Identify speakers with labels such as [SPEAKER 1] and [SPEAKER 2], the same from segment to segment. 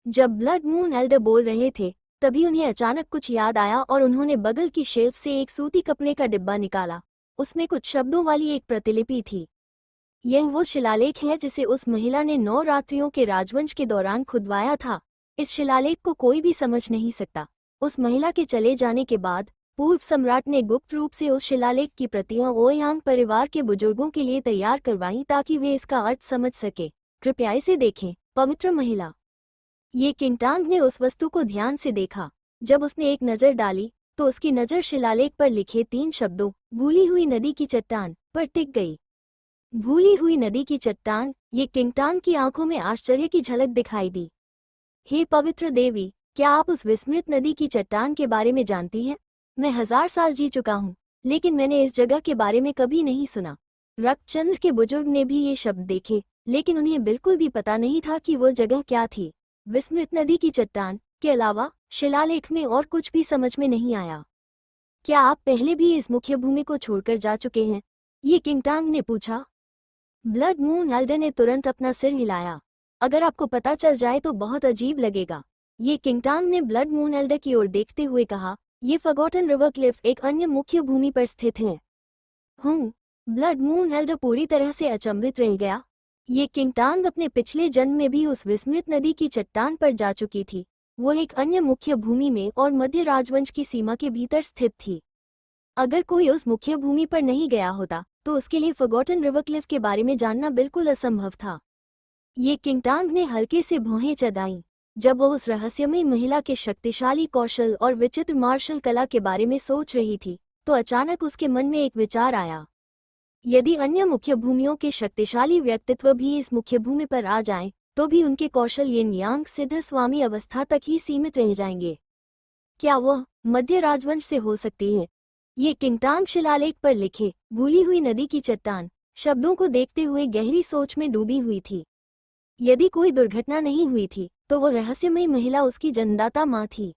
[SPEAKER 1] जब blood moon Elder बोल रहे थे तभी उन्हें अचानक कुछ याद आया और उन्होंने बगल की शेल्फ से एक सूती कपड़े का डिब्बा निकाला। उसमें कुछ शब्दों वाली एक प्रतिलिपि थी। यह वो शिलालेख है जिसे उस महिला ने 9 रात्रियों के राजवंश के दौरान खुदवाया था। इस शिलालेख को कोई भी समझ नहीं सकता। उस महिला के चले जाने के बाद पूर्व सम्राट ने गुप्त रूप से उस शिलालेख की प्रतियां ओयांग परिवार के बुजुर्गों के लिए तैयार करवाईं ताकि वे इसका अर्थ समझ सके। कृपया इसे देखें। पवित्र महिला। ये किंगटांग ने उस वस्तु को ध्यान से देखा। जब उसने एक नज़र डाली तो उसकी नज़र शिलालेख पर लिखे 3 शब्दों भूली हुई नदी की चट्टान पर टिक गई। भूली हुई नदी की चट्टान। ये किंगटांग की आंखों में आश्चर्य की झलक दिखाई दी। हे पवित्र देवी, क्या आप उस विस्मृत नदी की चट्टान के बारे में जानती हैं? मैं 1000 साल जी चुका हूँ, लेकिन मैंने इस जगह के बारे में कभी नहीं सुना। रक्तचंद्र के बुजुर्ग ने भी ये शब्द देखे, लेकिन उन्हें बिल्कुल भी पता नहीं था कि वो जगह क्या थी। विस्मृत नदी की चट्टान के अलावा शिलालेख में और कुछ भी समझ में नहीं आया। क्या आप पहले भी इस मुख्य भूमि को छोड़कर जा चुके हैं? ये किंगटांग ने पूछा। ब्लड मून एल्डर ने तुरंत अपना सिर हिलाया। अगर आपको पता चल जाए तो बहुत अजीब लगेगा। ये किंगटांग ने ब्लड मून एल्डर की ओर देखते हुए कहा। ये फॉरगॉटन रिवर क्लिफ एक अन्य मुख्य भूमि पर स्थित है। ब्लड मून एल्डर पूरी तरह से अचंभित रह गया। ये किंगटांग अपने पिछले जन्म में भी उस विस्मृत नदी की चट्टान पर जा चुकी थी। वो एक अन्य मुख्य भूमि में और मध्य राजवंश की सीमा के भीतर स्थित थी। अगर कोई उस मुख्य भूमि पर नहीं गया होता तो उसके लिए फॉरगॉटन रिवर क्लिफ के बारे में जानना बिल्कुल असंभव था। ये किंगटांग ने हल्के से भौहें चढ़ाईं। जब वो उस रहस्यमयी महिला के शक्तिशाली कौशल और विचित्र मार्शल कला के बारे में सोच रही थी तो अचानक उसके मन में एक विचार आया। यदि अन्य मुख्य भूमियों के शक्तिशाली व्यक्तित्व भी इस मुख्य भूमि पर आ जाएं, तो भी उनके कौशल यिन यांग सिद्ध स्वामी अवस्था तक ही सीमित रह जाएंगे। क्या वह मध्य राजवंश से हो सकती है? ये किंगटांग शिलालेख पर लिखे भूली हुई नदी की चट्टान शब्दों को देखते हुए गहरी सोच में डूबी हुई थी। यदि कोई दुर्घटना नहीं हुई थी तो वो रहस्यमयी महिला उसकी जन्मदाता माँ थी।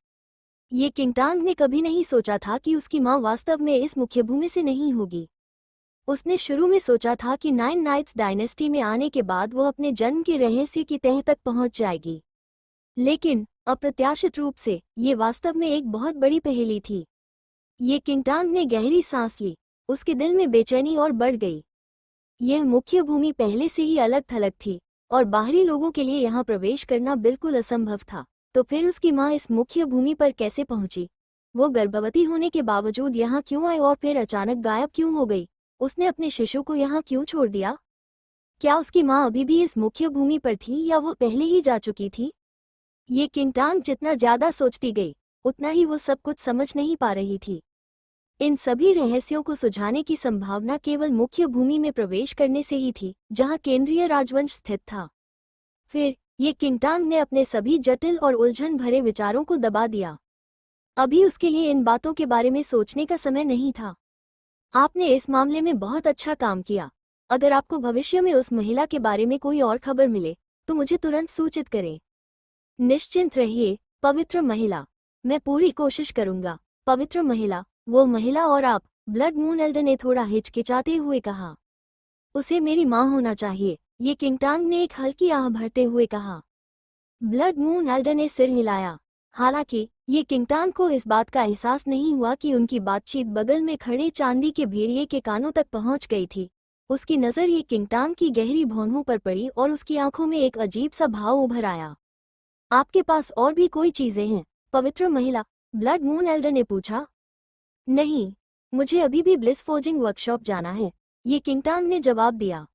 [SPEAKER 1] ये किंगटांग ने कभी नहीं सोचा था कि उसकी माँ वास्तव में इस मुख्य भूमि से नहीं होगी। उसने शुरू में सोचा था कि 9 नाइट्स डायनेस्टी में आने के बाद वो अपने जन्म के रहस्य की तह तक पहुंच जाएगी, लेकिन अप्रत्याशित रूप से ये वास्तव में एक बहुत बड़ी पहेली थी। ये किंगटांग ने गहरी सांस ली। उसके दिल में बेचैनी और बढ़ गई। यह मुख्य भूमि पहले से ही अलग थलग थी और बाहरी लोगों के लिए यहाँ प्रवेश करना बिल्कुल असंभव था। तो फिर उसकी माँ इस मुख्य भूमि पर कैसे पहुंची? वो गर्भवती होने के बावजूद यहाँ क्यों आई और फिर अचानक गायब क्यों हो गई? उसने अपने शिशु को यहाँ क्यों छोड़ दिया? क्या उसकी माँ अभी भी इस मुख्य भूमि पर थी या वो पहले ही जा चुकी थी? ये किंगटांग जितना ज्यादा सोचती गई उतना ही वो सब कुछ समझ नहीं पा रही थी। इन सभी रहस्यों को सुलझाने की संभावना केवल मुख्य भूमि में प्रवेश करने से ही थी, जहां केंद्रीय राजवंश स्थित था। फिर ये किंगटांग ने अपने सभी जटिल और उलझन भरे विचारों को दबा दिया। अभी उसके लिए इन बातों के बारे में सोचने का समय नहीं था। आपने इस मामले में बहुत अच्छा काम किया। अगर आपको भविष्य में उस महिला के बारे में कोई और खबर मिले तो मुझे तुरंत सूचित करें। निश्चिंत रहिए पवित्र महिला, मैं पूरी कोशिश करूंगा। पवित्र महिला, वो महिला और आप, ब्लड मून एल्डर ने थोड़ा हिचकिचाते हुए कहा। उसे मेरी माँ होना चाहिए, ये किंगटांग ने एक हल्की आह भरते हुए कहा। ब्लड मून एल्डर ने सिर हिलाया। हालांकि ये किंगटांग को इस बात का एहसास नहीं हुआ कि उनकी बातचीत बगल में खड़े चांदी के भेड़िए के कानों तक पहुंच गई थी। उसकी नज़र ये किंगटांग की गहरी भौहों पर पड़ी और उसकी आंखों में एक अजीब सा भाव उभर आया। आपके पास और भी कोई चीजें हैं पवित्र महिला? ब्लड मून एल्डर ने पूछा। नहीं, मुझे अभी भी ब्लिस फोर्जिंग वर्कशॉप जाना है, ये किंगटांग ने जवाब दिया।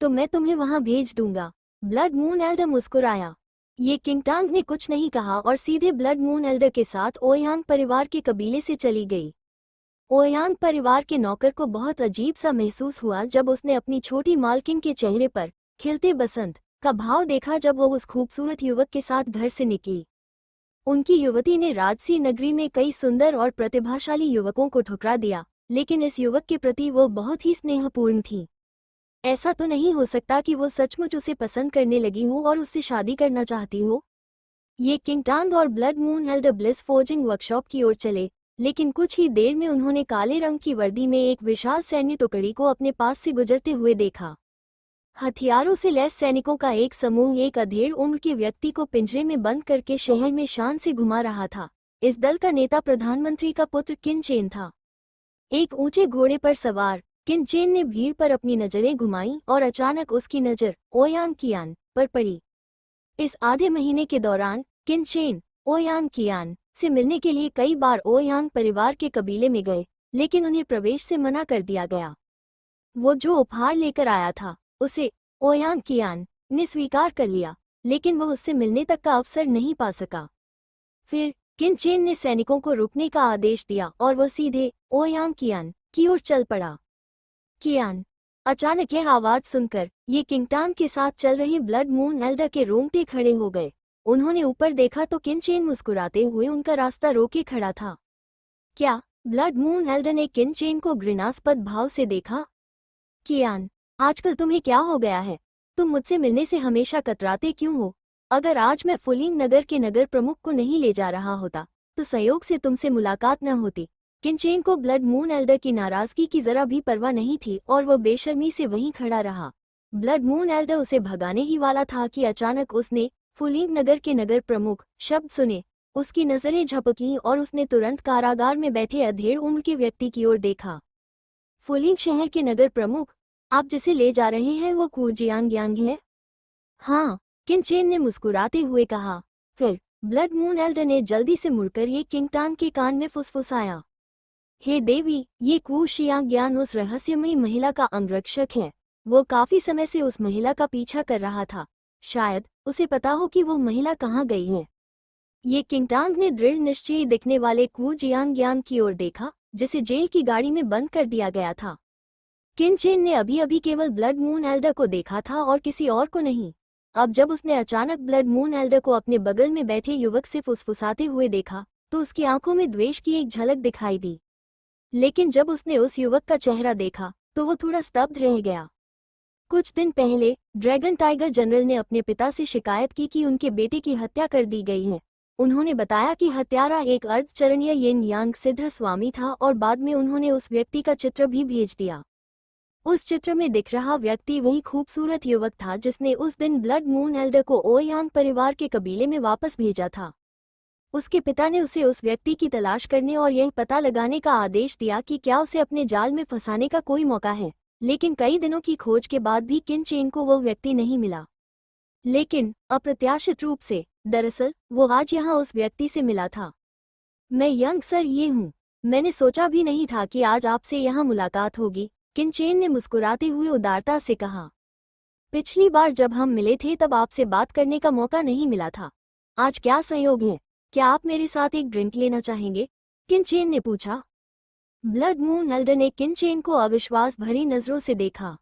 [SPEAKER 1] तो मैं तुम्हें वहां भेज दूंगा। ब्लड मून एल्डर मुस्कुराया। ये किंगटांग ने कुछ नहीं कहा और सीधे ब्लड मून एल्डर के साथ ओयांग परिवार के कबीले से चली गई। ओयांग परिवार के नौकर को बहुत अजीब सा महसूस हुआ जब उसने अपनी छोटी मालकिन के चेहरे पर खिलते बसंत का भाव देखा जब वो उस खूबसूरत युवक के साथ घर से निकली। उनकी युवती ने राजसी नगरी में कई सुंदर और प्रतिभाशाली युवकों को ठुकरा दिया, लेकिन इस युवक के प्रति वो बहुत ही स्नेहपूर्ण थी। ऐसा तो नहीं हो सकता कि वो सचमुच उसे पसंद करने लगी हो और उससे शादी करना चाहती हो। ये किंगटांग और blood moon Elder bliss forging workshop की ओर चले, लेकिन कुछ ही देर में उन्होंने काले रंग की वर्दी में एक विशाल सैन्य टुकड़ी को अपने पास से गुजरते हुए देखा। हथियारों से लैस सैनिकों का एक समूह एक अधेड़ उम्र के व्यक्ति को पिंजरे में बंद करके शहर में शान से घुमा रहा था। इस दल का नेता प्रधानमंत्री का पुत्र किन चेन था। एक ऊंचे घोड़े पर सवार किन चेन ने भीड़ पर अपनी नजरें घुमाई और अचानक उसकी नजर ओयांग कियान पर पड़ी। इस आधे महीने के दौरान किन चेन ओयांग कियान से मिलने के लिए कई बार ओयांग परिवार के कबीले में गए, लेकिन उन्हें प्रवेश से मना कर दिया गया। वो जो उपहार लेकर आया था उसे ओयांग कियान ने स्वीकार कर लिया, लेकिन वह उससे मिलने तक का अवसर नहीं पा सका। फिर किन चेन ने सैनिकों को रुकने का आदेश दिया और वह सीधे ओयांग कियान की ओर चल पड़ा। कियान। अचानक यह आवाज सुनकर ये किंगटान के साथ चल रहे ब्लड मून एल्डर के रोंगटे खड़े हो गए। उन्होंने ऊपर देखा तो किन चेन मुस्कुराते हुए उनका रास्ता रोके खड़ा था। क्या? ब्लड मून एल्डर ने किन चेन को घृणास्पद भाव से देखा। कियान, आजकल तुम्हें क्या हो गया है? तुम मुझसे मिलने से हमेशा कतराते क्यों हो? अगर आज मैं फुलिंग नगर के नगर प्रमुख को नहीं ले जा रहा होता तो संयोग से तुमसे मुलाकात न होती। किन चेन को ब्लड मून एल्डर की नाराजगी की जरा भी परवाह नहीं थी और वह बेशर्मी से वहीं खड़ा रहा। ब्लड मून एल्डर उसे भगाने ही वाला था कि अचानक उसने फुलिंग नगर के नगर प्रमुख शब्द सुने। उसकी नजरें झपकी और उसने तुरंत कारागार में बैठे अधेड़ उम्र के व्यक्ति की ओर देखा। फुलिंग शहर के नगर प्रमुख, आप जिसे ले जा रहे हैं वो कू जियांग है? हाँ, किन चेन ने मुस्कुराते हुए कहा। फिर ब्लड मून एल्डर ने जल्दी से मुड़कर ये किंगटान के कान में फुसफुसाया। हे देवी, ये कू जियांग उस रहस्यमयी महिला का अंगरक्षक है। वो काफी समय से उस महिला का पीछा कर रहा था। शायद उसे पता हो कि वो महिला कहाँ गई है। ये किंगटांग ने दृढ़ निश्चयी दिखने वाले कू जियांग की ओर देखा, जिसे जेल की गाड़ी में बंद कर दिया गया था। किन चेन ने अभी अभी केवल ब्लड मून एल्डर को देखा था और किसी और को नहीं। अब जब उसने अचानक ब्लड मून एल्डर को अपने बगल में बैठे युवक से फुसफुसाते हुए देखा तो उसकी आंखों में द्वेष की एक झलक दिखाई दी। लेकिन जब उसने उस युवक का चेहरा देखा तो वो थोड़ा स्तब्ध रह गया। कुछ दिन पहले ड्रैगन टाइगर जनरल ने अपने पिता से शिकायत की कि उनके बेटे की हत्या कर दी गई है। उन्होंने बताया कि हत्यारा एक अर्धचरणीय यिन यांग सिद्ध स्वामी था और बाद में उन्होंने उस व्यक्ति का चित्र भी भेज दिया। उस चित्र में दिख रहा व्यक्ति वही खूबसूरत युवक था जिसने उस दिन ब्लड मून एल्डर को ओयांग परिवार के कबीले में वापस भेजा था। उसके पिता ने उसे उस व्यक्ति की तलाश करने और यह पता लगाने का आदेश दिया कि क्या उसे अपने जाल में फंसाने का कोई मौका है। लेकिन कई दिनों की खोज के बाद भी किन चेन को वह व्यक्ति नहीं मिला। लेकिन अप्रत्याशित रूप से दरअसल वो आज यहाँ उस व्यक्ति से मिला था। मैं यंग सर ये हूँ। मैंने सोचा भी नहीं था कि आज आपसे यहाँ मुलाकात होगी, किन चेन ने मुस्कुराते हुए उदारता से कहा। पिछली बार जब हम मिले थे तब आपसे बात करने का मौका नहीं मिला था। आज क्या संयोग है? क्या आप मेरे साथ एक ड्रिंक लेना चाहेंगे? किन चेन ने पूछा। ब्लड मून एल्डर ने किन चेन को अविश्वास भरी नजरों से देखा।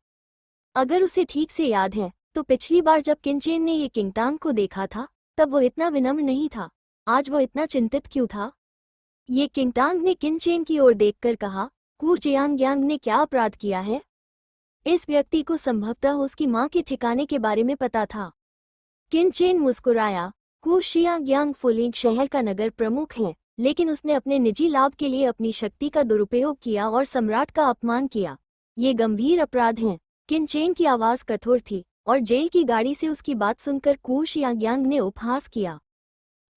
[SPEAKER 1] अगर उसे ठीक से याद है तो पिछली बार जब किन चेन ने ये किंगटांग को देखा था तब वो इतना विनम्र नहीं था। आज वो इतना चिंतित क्यों था? ये किंगटांग ने किन चेन की ओर देखकर कहा, कू जियांग ने क्या अपराध किया है? इस व्यक्ति को संभवतः उसकी मां के ठिकाने के बारे में पता था। किन चेन मुस्कुराया। कू जियांग फुलिंग शहर का नगर प्रमुख है, लेकिन उसने अपने निजी लाभ के लिए अपनी शक्ति का दुरुपयोग किया और सम्राट का अपमान किया। ये गंभीर अपराध हैं। किन चेन की आवाज कठोर थी और जेल की गाड़ी से उसकी बात सुनकर कू जियांग ने उपहास किया।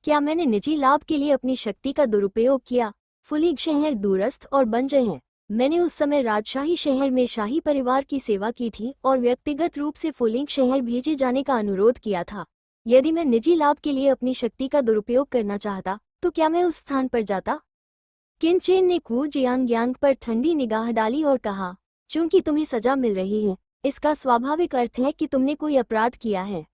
[SPEAKER 1] क्या मैंने निजी लाभ के लिए अपनी शक्ति का दुरुपयोग किया? फुलिंग शहर दूरस्थ और बंजर है। मैंने उस समय राजशाही शहर में शाही परिवार की सेवा की थी और व्यक्तिगत रूप से फुलिंग शहर भेजे जाने का अनुरोध किया था। यदि मैं निजी लाभ के लिए अपनी शक्ति का दुरुपयोग करना चाहता तो क्या मैं उस स्थान पर जाता? किन चेन ने कू जियांग पर ठंडी निगाह डाली और कहा, चूंकि तुम्हें सजा मिल रही है इसका स्वाभाविक अर्थ है कि तुमने कोई अपराध किया है।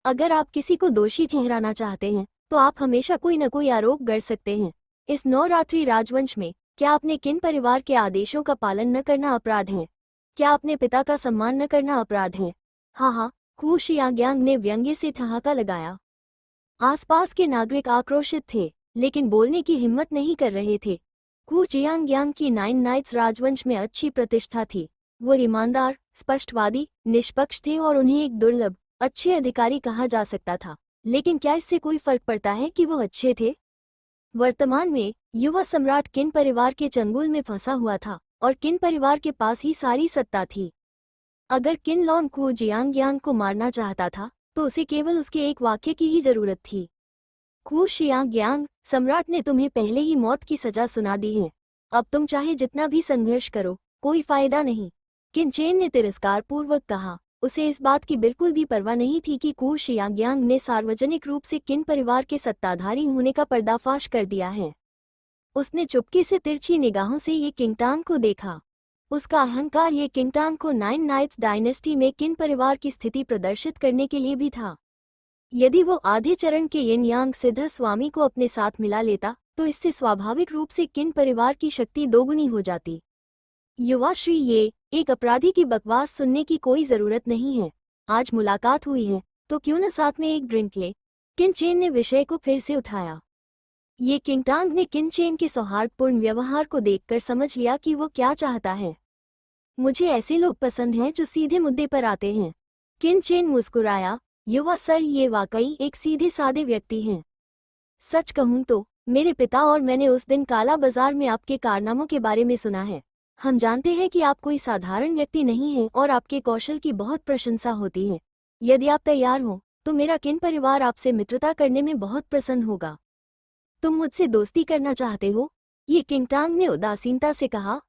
[SPEAKER 1] अगर आप किसी को दोषी ठहराना चाहते हैं तो आप हमेशा कोई न कोई आरोप कर सकते हैं। इस नवरात्रि राजवंश में क्या अपने किन परिवार के आदेशों का पालन न करना अपराध है? क्या अपने पिता का सम्मान न करना अपराध है? हाँ हाँ, कू जियांग ने व्यंग्य से ठहाका लगाया। आसपास के नागरिक आक्रोशित थे लेकिन बोलने की हिम्मत नहीं कर रहे थे। कू जियांग की 9 नाइट्स राजवंश में अच्छी प्रतिष्ठा थी। वो ईमानदार, स्पष्टवादी, निष्पक्ष थे और उन्हें एक दुर्लभ अच्छे अधिकारी कहा जा सकता था। लेकिन क्या इससे कोई फर्क पड़ता है कि वो अच्छे थे? वर्तमान में युवा सम्राट किन परिवार के चंगुल में फंसा हुआ था और किन परिवार के पास ही सारी सत्ता थी। अगर किन लोंग कू जियांग यांग को मारना चाहता था तो उसे केवल उसके एक वाक्य की ही जरूरत थी। कू शियांग यांग, सम्राट ने तुम्हें पहले ही मौत की सजा सुना दी है। अब तुम चाहे जितना भी संघर्ष करो, कोई फायदा नहीं। किन चेन ने तिरस्कार पूर्वक कहा। उसे इस बात की बिल्कुल भी परवाह नहीं थी कि कू शियांग यांग ने सार्वजनिक रूप से किन परिवार के सत्ताधारी होने का पर्दाफाश कर दिया है। उसने चुपके से तिरछी निगाहों से ये किंगटांग को देखा। उसका अहंकार ये किंगटांग को नाइन नाइट्स डायनेस्टी में किन परिवार की स्थिति प्रदर्शित करने के लिए भी था। यदि वो आधे चरण के यिन यांग सिद्ध स्वामी को अपने साथ मिला लेता तो इससे स्वाभाविक रूप से किन परिवार की शक्ति दोगुनी हो जाती। युवा श्री, ये एक अपराधी की बकवास सुनने की कोई जरूरत नहीं है। आज मुलाकात हुई है तो क्यों न साथ में एक ड्रिंक ले। किन चेन ने विषय को फिर से उठाया। ये किंगटांग ने किन चेन के सौहार्दपूर्ण व्यवहार को देखकर समझ लिया कि वो क्या चाहता है। मुझे ऐसे लोग पसंद हैं जो सीधे मुद्दे पर आते हैं। किन चेन मुस्कुराया। युवा सर, ये वाकई एक सीधे सादे व्यक्ति हैं। सच कहूं तो मेरे पिता और मैंने उस दिन काला बाजार में आपके कारनामों के बारे में सुना है। हम जानते हैं कि आप कोई साधारण व्यक्ति नहीं हैं और आपके कौशल की बहुत प्रशंसा होती है। यदि आप तैयार हो तो मेरा किन परिवार आपसे मित्रता करने में बहुत प्रसन्न होगा। तुम मुझसे दोस्ती करना चाहते हो? ये किंगटांग ने उदासीनता से कहा।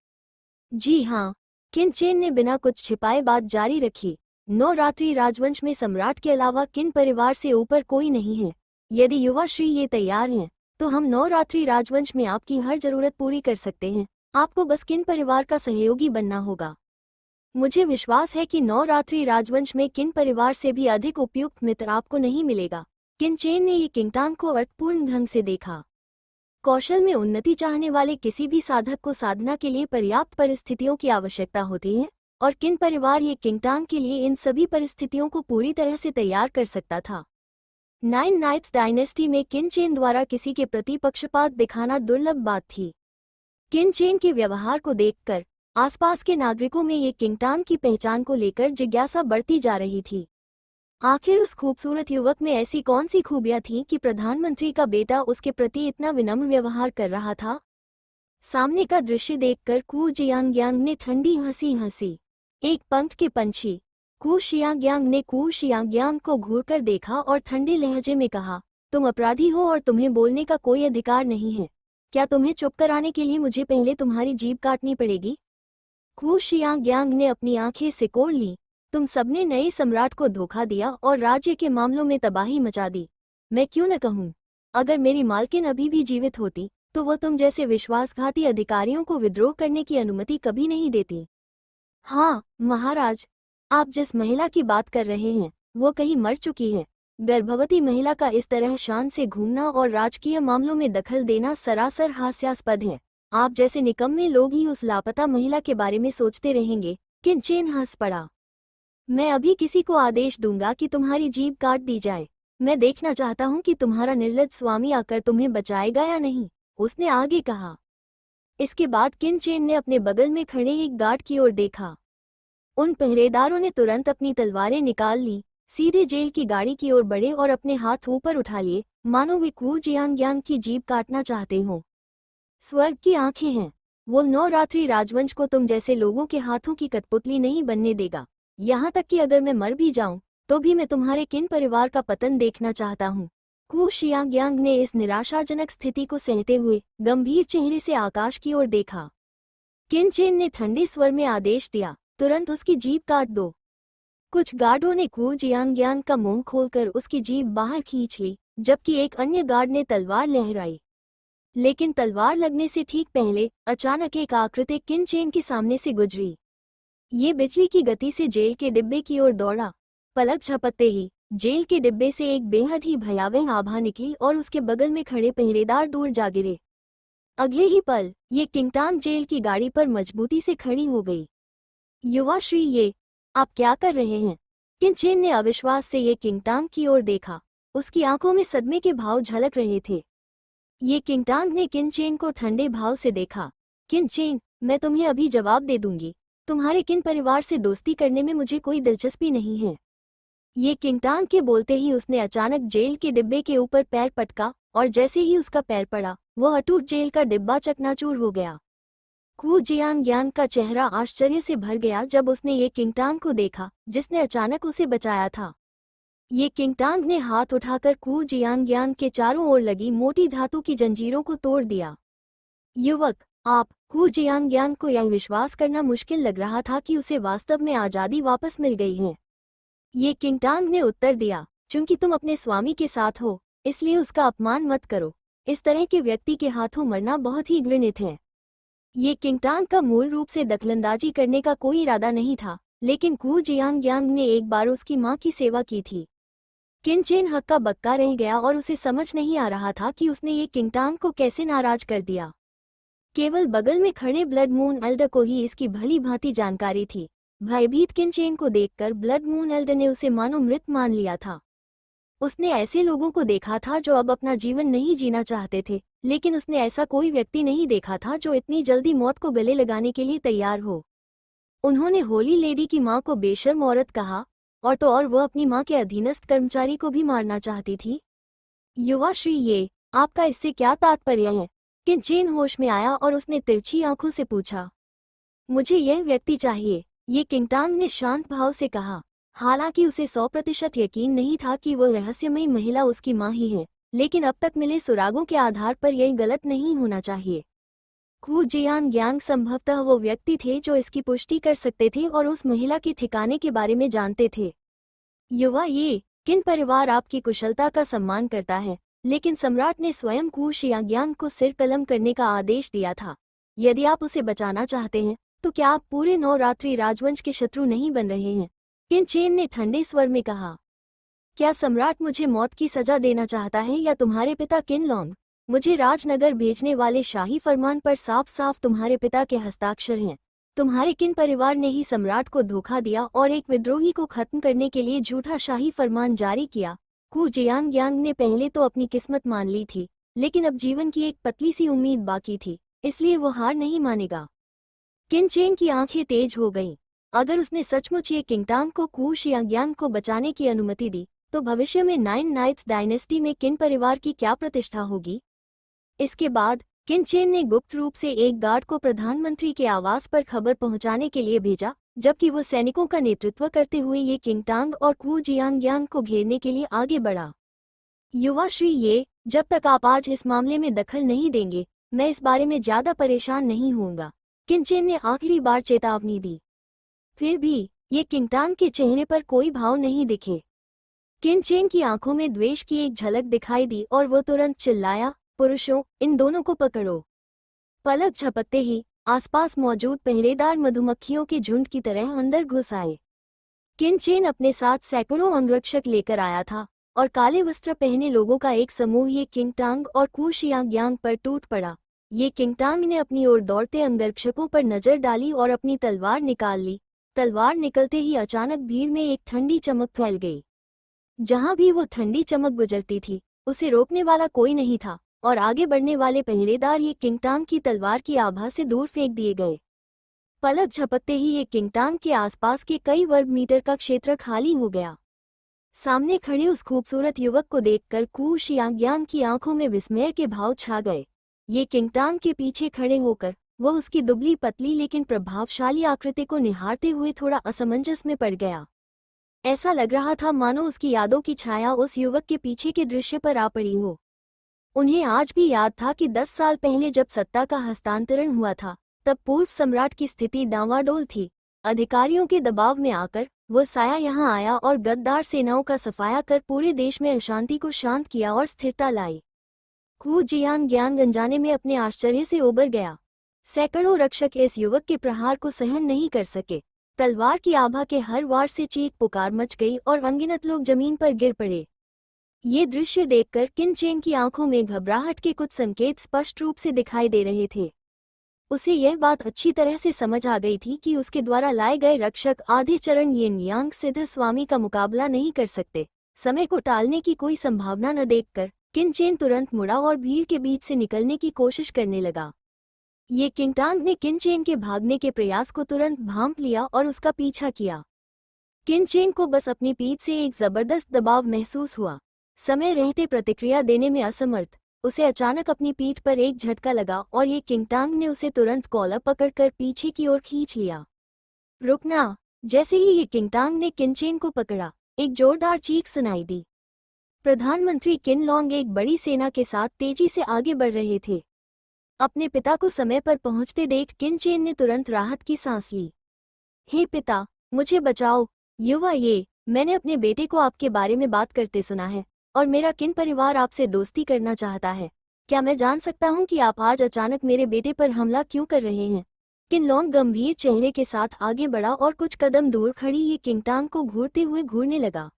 [SPEAKER 1] जी हाँ। किन चेन ने बिना कुछ छिपाए बात जारी रखी। नवरात्रि राजवंश में सम्राट के अलावा किन परिवार से ऊपर कोई नहीं है। यदि युवा श्री ये तैयार हैं तो हम नवरात्रि राजवंश में आपकी हर जरूरत पूरी कर सकते हैं। आपको बस किन परिवार का सहयोगी बनना होगा। मुझे विश्वास है कि नवरात्रि राजवंश में किन परिवार से भी अधिक उपयुक्त मित्र आपको नहीं मिलेगा। किन चेन ने ये किंगटांग को अर्थपूर्ण ढंग से देखा। कौशल में उन्नति चाहने वाले किसी भी साधक को साधना के लिए पर्याप्त परिस्थितियों की आवश्यकता होती है और किन परिवार ये किंगटांग के लिए इन सभी परिस्थितियों को पूरी तरह से तैयार कर सकता था। नाइन नाइट्स डायनेस्टी में किन चेन द्वारा किसी के प्रति पक्षपात दिखाना दुर्लभ बात थी। किन चेन के व्यवहार को देखकर आसपास के नागरिकों में ये किंगटांग की पहचान को लेकर जिज्ञासा बढ़ती जा रही थी। आखिर उस खूबसूरत युवक में ऐसी कौन सी खूबियां थीं कि प्रधानमंत्री का बेटा उसके प्रति इतना विनम्र व्यवहार कर रहा था। सामने का दृश्य देखकर कू जियांग ने ठंडी हंसी हंसी। एक पंख के पंछी। कू शियांग ने कू शियांग को घूरकर देखा और ठंडे लहजे में कहा, तुम अपराधी हो और तुम्हें बोलने का कोई अधिकार नहीं है। क्या तुम्हें चुप कराने के लिए मुझे पहले तुम्हारी जीभ काटनी पड़ेगी। कू शियांग ने अपनी आंखें सिकोड़ ली। तुम सबने नए सम्राट को धोखा दिया और राज्य के मामलों में तबाही मचा दी। मैं क्यों न कहूँ, अगर मेरी मालकिन अभी भी जीवित होती तो वो तुम जैसे विश्वासघाती अधिकारियों को विद्रोह करने की अनुमति कभी नहीं देती। हाँ महाराज, आप जिस महिला की बात कर रहे हैं वो कहीं मर चुकी है। गर्भवती महिला का इस तरह शान से घूमना और राजकीय मामलों में दखल देना सरासर हास्यास्पद है। आप जैसे निकम्मे लोग ही उस लापता महिला के बारे में सोचते रहेंगे। किन चेन हंस पड़ा। मैं अभी किसी को आदेश दूंगा कि तुम्हारी जीभ काट दी जाए। मैं देखना चाहता हूं कि तुम्हारा निर्लज्ज स्वामी आकर तुम्हें बचाएगा या नहीं, उसने आगे कहा। इसके बाद किन चेन ने अपने बगल में खड़े एक गार्ड की ओर देखा। उन पहरेदारों ने तुरंत अपनी तलवारें निकाल ली, सीधे जेल की गाड़ी की ओर बढ़े और अपने हाथ ऊपर उठा लिए, मानो वे कू जियांग की जीभ काटना चाहते हों। स्वर्ग की आंखें हैं, वो नवरात्रि राजवंश को तुम जैसे लोगों के हाथों की कठपुतली नहीं बनने देगा। यहाँ तक कि अगर मैं मर भी जाऊं तो भी मैं तुम्हारे किन परिवार का पतन देखना चाहता हूँ। कू शियांग ने इस निराशाजनक स्थिति को सहते हुए गंभीर चेहरे से आकाश की ओर देखा। किन चेन ने ठंडे स्वर में आदेश दिया, तुरंत उसकी जीभ काट दो। कुछ गार्डों ने कू जियांग का मुंह खोलकर उसकी जीभ बाहर खींच ली, जबकि एक अन्य गार्ड ने तलवार लहराई। लेकिन तलवार लगने से ठीक पहले अचानक एक आकृति किन चेन के सामने से गुजरी। ये बिजली की गति से जेल के डिब्बे की ओर दौड़ा। पलक झपकते ही जेल के डिब्बे से एक बेहद ही भयावह आभा निकली और उसके बगल में खड़े पहरेदार दूर जा गिरे। अगले ही पल ये किंगटांग जेल की गाड़ी पर मजबूती से खड़ी हो गई। युवा श्री, ये आप क्या कर रहे हैं। किन चेन ने अविश्वास से ये किंगटांग की ओर देखा। उसकी आंखों में सदमे के भाव झलक रहे थे। ये किंगटांग ने किन चेन को ठंडे भाव से देखा। किन चेन, मैं तुम्हें अभी जवाब दे दूंगी। तुम्हारे किन परिवार से दोस्ती करने में मुझे कोई दिलचस्पी नहीं है। ये किंगटांग के बोलते ही उसने अचानक जेल के डिब्बे के ऊपर पैर पटका और जैसे ही उसका पैर पड़ा वो अटूट जेल का डिब्बा चकनाचूर हो गया। कू जियांग का चेहरा आश्चर्य से भर गया जब उसने ये किंगटांग को देखा जिसने अचानक उसे बचाया था। ये किंगटांग ने हाथ उठाकर कू जियांग के चारों ओर लगी मोटी धातु की जंजीरों को तोड़ दिया। युवक, आप? कू जियांग को यह विश्वास करना मुश्किल लग रहा था कि उसे वास्तव में आज़ादी वापस मिल गई है। ये किंगटांग ने उत्तर दिया, चूंकि तुम अपने स्वामी के साथ हो इसलिए उसका अपमान मत करो। इस तरह के व्यक्ति के हाथों मरना बहुत ही घृणित है। ये किंगटांग का मूल रूप से दखलंदाजी करने का कोई इरादा नहीं था, लेकिन कू जियांग ने एक बार उसकी मां की सेवा की थी। किन चेन हक्का बक्का रह गया और उसे समझ नहीं आ रहा था कि उसने ये किंगटांग को कैसे नाराज कर दिया। केवल बगल में खड़े ब्लड मून एल्डर को ही इसकी भली भांति जानकारी थी। भयभीत किन चेन को देखकर ब्लड मून एल्डर ने उसे मानो मृत मान लिया था। उसने ऐसे लोगों को देखा था जो अब अपना जीवन नहीं जीना चाहते थे, लेकिन उसने ऐसा कोई व्यक्ति नहीं देखा था जो इतनी जल्दी मौत को गले लगाने के लिए तैयार हो। उन्होंने होली लेडी की मां को बेशर्म औरत कहा, और तो और वह अपनी मां के अधीनस्थ कर्मचारी को भी मारना चाहती थी। युवा श्री, ये आपका इससे क्या तात्पर्य है? किन चेन होश में आया और उसने तिरछी आंखों से पूछा। मुझे यह व्यक्ति चाहिए, ये किंगटांग ने शांत भाव से कहा। हालांकि उसे 100% यकीन नहीं था कि वह रहस्यमयी महिला उसकी मां ही है, लेकिन अब तक मिले सुरागों के आधार पर यह गलत नहीं होना चाहिए। कू जियांग संभवतः वो व्यक्ति थे जो इसकी पुष्टि कर सकते थे और उस महिला के ठिकाने के बारे में जानते थे। युवा, ये किन परिवार आपकी कुशलता का सम्मान करता है, लेकिन सम्राट ने स्वयं कू जियांग को सिर कलम करने का आदेश दिया था। यदि आप उसे बचाना चाहते हैं तो क्या आप पूरे नवरात्रि राजवंश के शत्रु नहीं बन रहे हैं? किन चेन ने ठंडे स्वर में कहा। क्या सम्राट मुझे मौत की सजा देना चाहता है या तुम्हारे पिता किन लॉन्ग? मुझे राजनगर भेजने वाले शाही फरमान पर साफ साफ तुम्हारे पिता के हस्ताक्षर हैं। तुम्हारे किन परिवार ने ही सम्राट को धोखा दिया और एक विद्रोही को खत्म करने के लिए झूठा शाही फरमान जारी किया। कू जियांग ने पहले तो अपनी किस्मत मान ली थी, लेकिन अब जीवन की एक पतली सी उम्मीद बाकी थी, इसलिए वो हार नहीं मानेगा। किन चेन की आंखें तेज हो गईं। अगर उसने सचमुच ये किंगटांग को कू जियांग को बचाने की अनुमति दी तो भविष्य में 9 नाइट्स डायनेस्टी में किन परिवार की क्या प्रतिष्ठा होगी। इसके बाद किन चेन ने गुप्त रूप से एक गार्ड को प्रधानमंत्री के आवास पर खबर पहुंचाने के लिए भेजा, जबकि वो सैनिकों का नेतृत्व करते हुए ये किंगटांग और कू जियांग को घेरने के लिए आगे बढ़ा। युवा श्री, ये जब तक आप आज इस मामले में दखल नहीं देंगे मैं इस बारे में ज्यादा परेशान नहीं होऊंगा। किन चेन ने आखिरी बार चेतावनी दी। फिर भी ये किंगटांग के चेहरे पर कोई भाव नहीं दिखे। किन चेन की आंखों में द्वेष की एक झलक दिखाई दी और वो तुरंत चिल्लाया, पुरुषों, इन दोनों को पकड़ो। पलक झपकते ही आसपास मौजूद पहरेदार मधुमक्खियों के झुंड की तरह अंदर घुस आए। किन चेन अपने साथ सैकड़ों अंगरक्षक लेकर आया था और काले वस्त्र पहने लोगों का एक समूह ये किंगटांग और कू जियांग पर टूट पड़ा। ये किंगटांग ने अपनी ओर दौड़ते अंगरक्षकों पर नजर डाली और अपनी तलवार निकाल ली। तलवार निकलते ही अचानक भीड़ में एक ठंडी चमक फैल गई। जहां भी वो ठंडी चमक गुजरती थी उसे रोकने वाला कोई नहीं था और आगे बढ़ने वाले पहरेदार ये किंगटांग की तलवार की आभा से दूर फेंक दिए गए। पलक झपकते ही ये किंगटांग के आसपास के कई वर्ग मीटर का क्षेत्र खाली हो गया। सामने खड़े उस खूबसूरत युवक को देखकर कू जियांग की आंखों में विस्मय के भाव छा गए। ये किंगटांग के पीछे खड़े होकर वह उसकी दुबली पतली लेकिन प्रभावशाली आकृति को निहारते हुए थोड़ा असमंजस में पड़ गया। ऐसा लग रहा था मानो उसकी यादों की छाया उस युवक के पीछे के दृश्य पर आ पड़ी हो। उन्हें आज भी याद था कि 10 साल पहले जब सत्ता का हस्तांतरण हुआ था तब पूर्व सम्राट की स्थिति डांवाडोल थी। अधिकारियों के दबाव में आकर वो साया यहाँ आया और गद्दार सेनाओं का सफाया कर पूरे देश में अशांति को शांत किया और स्थिरता लाई। कू जियांग अनजाने में अपने आश्चर्य से उबर गया। सैकड़ों रक्षक इस युवक के प्रहार को सहन नहीं कर सके। तलवार की आभा के हर वार से चीख पुकार मच गई और अनगिनत लोग जमीन पर गिर पड़े। ये दृश्य देखकर किन चेन की आंखों में घबराहट के कुछ संकेत स्पष्ट रूप से दिखाई दे रहे थे। उसे यह बात अच्छी तरह से समझ आ गई थी कि उसके द्वारा लाए गए रक्षक आधे चरण यिन यांग सिद्ध स्वामी का मुकाबला नहीं कर सकते। समय को टालने की कोई संभावना न देखकर किन चेन तुरंत मुड़ा और भीड़ के बीच से निकलने की कोशिश करने लगा। ये किंगटांग ने किन चेन के भागने के प्रयास को तुरंत भांप लिया और उसका पीछा किया। किन चेन को बस अपनी पीठ से एक जबरदस्त दबाव महसूस हुआ। समय रहते प्रतिक्रिया देने में असमर्थ उसे अचानक अपनी पीठ पर एक झटका लगा और ये किंगटांग ने उसे तुरंत कॉलर पकड़कर पीछे की ओर खींच लिया। रुकना! जैसे ही ये किंगटांग ने किनचेन को पकड़ा, एक जोरदार चीख सुनाई दी। प्रधानमंत्री किनलोंग एक बड़ी सेना के साथ तेजी से आगे बढ़ रहे थे। अपने पिता को समय पर पहुंचते देख किनचेन ने तुरंत राहत की सांस ली। हे पिता, मुझे बचाओ! युवा, मैंने अपने बेटे को आपके बारे में बात करते सुना है और मेरा किन परिवार आपसे दोस्ती करना चाहता है। क्या मैं जान सकता हूं कि आप आज अचानक मेरे बेटे पर हमला क्यों कर रहे हैं? किनलोंग गंभीर चेहरे के साथ आगे बढ़ा और कुछ कदम दूर खड़ी ये किंगटांग को घूरते हुए घूरने लगा।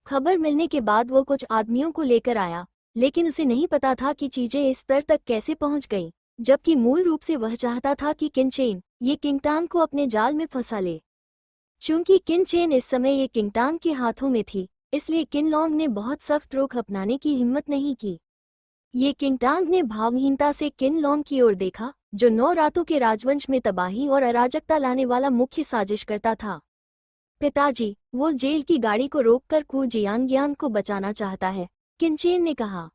[SPEAKER 1] खबर मिलने के बाद वो कुछ आदमियों को लेकर आया, लेकिन उसे नहीं पता था कि चीजें इस स्तर तक कैसे पहुंच गईं, जबकि मूल रूप से वह चाहता था कि किनचेन ये किंगटांग को अपने जाल में फंसा ले। चूंकि किनचेन इस समय ये किंगटांग के हाथों में थी, इसलिए किनलोंग ने बहुत सख्त रुख अपनाने की हिम्मत नहीं की। ये किंगटांग ने भावहीनता से किनलोंग की ओर देखा, जो 9 रातों के राजवंश में तबाही और अराजकता लाने वाला मुख्य साजिशकर्ता था। पिताजी, वो जेल की गाड़ी को रोककर कू जियांगयांग को बचाना चाहता है, किनचेन ने कहा।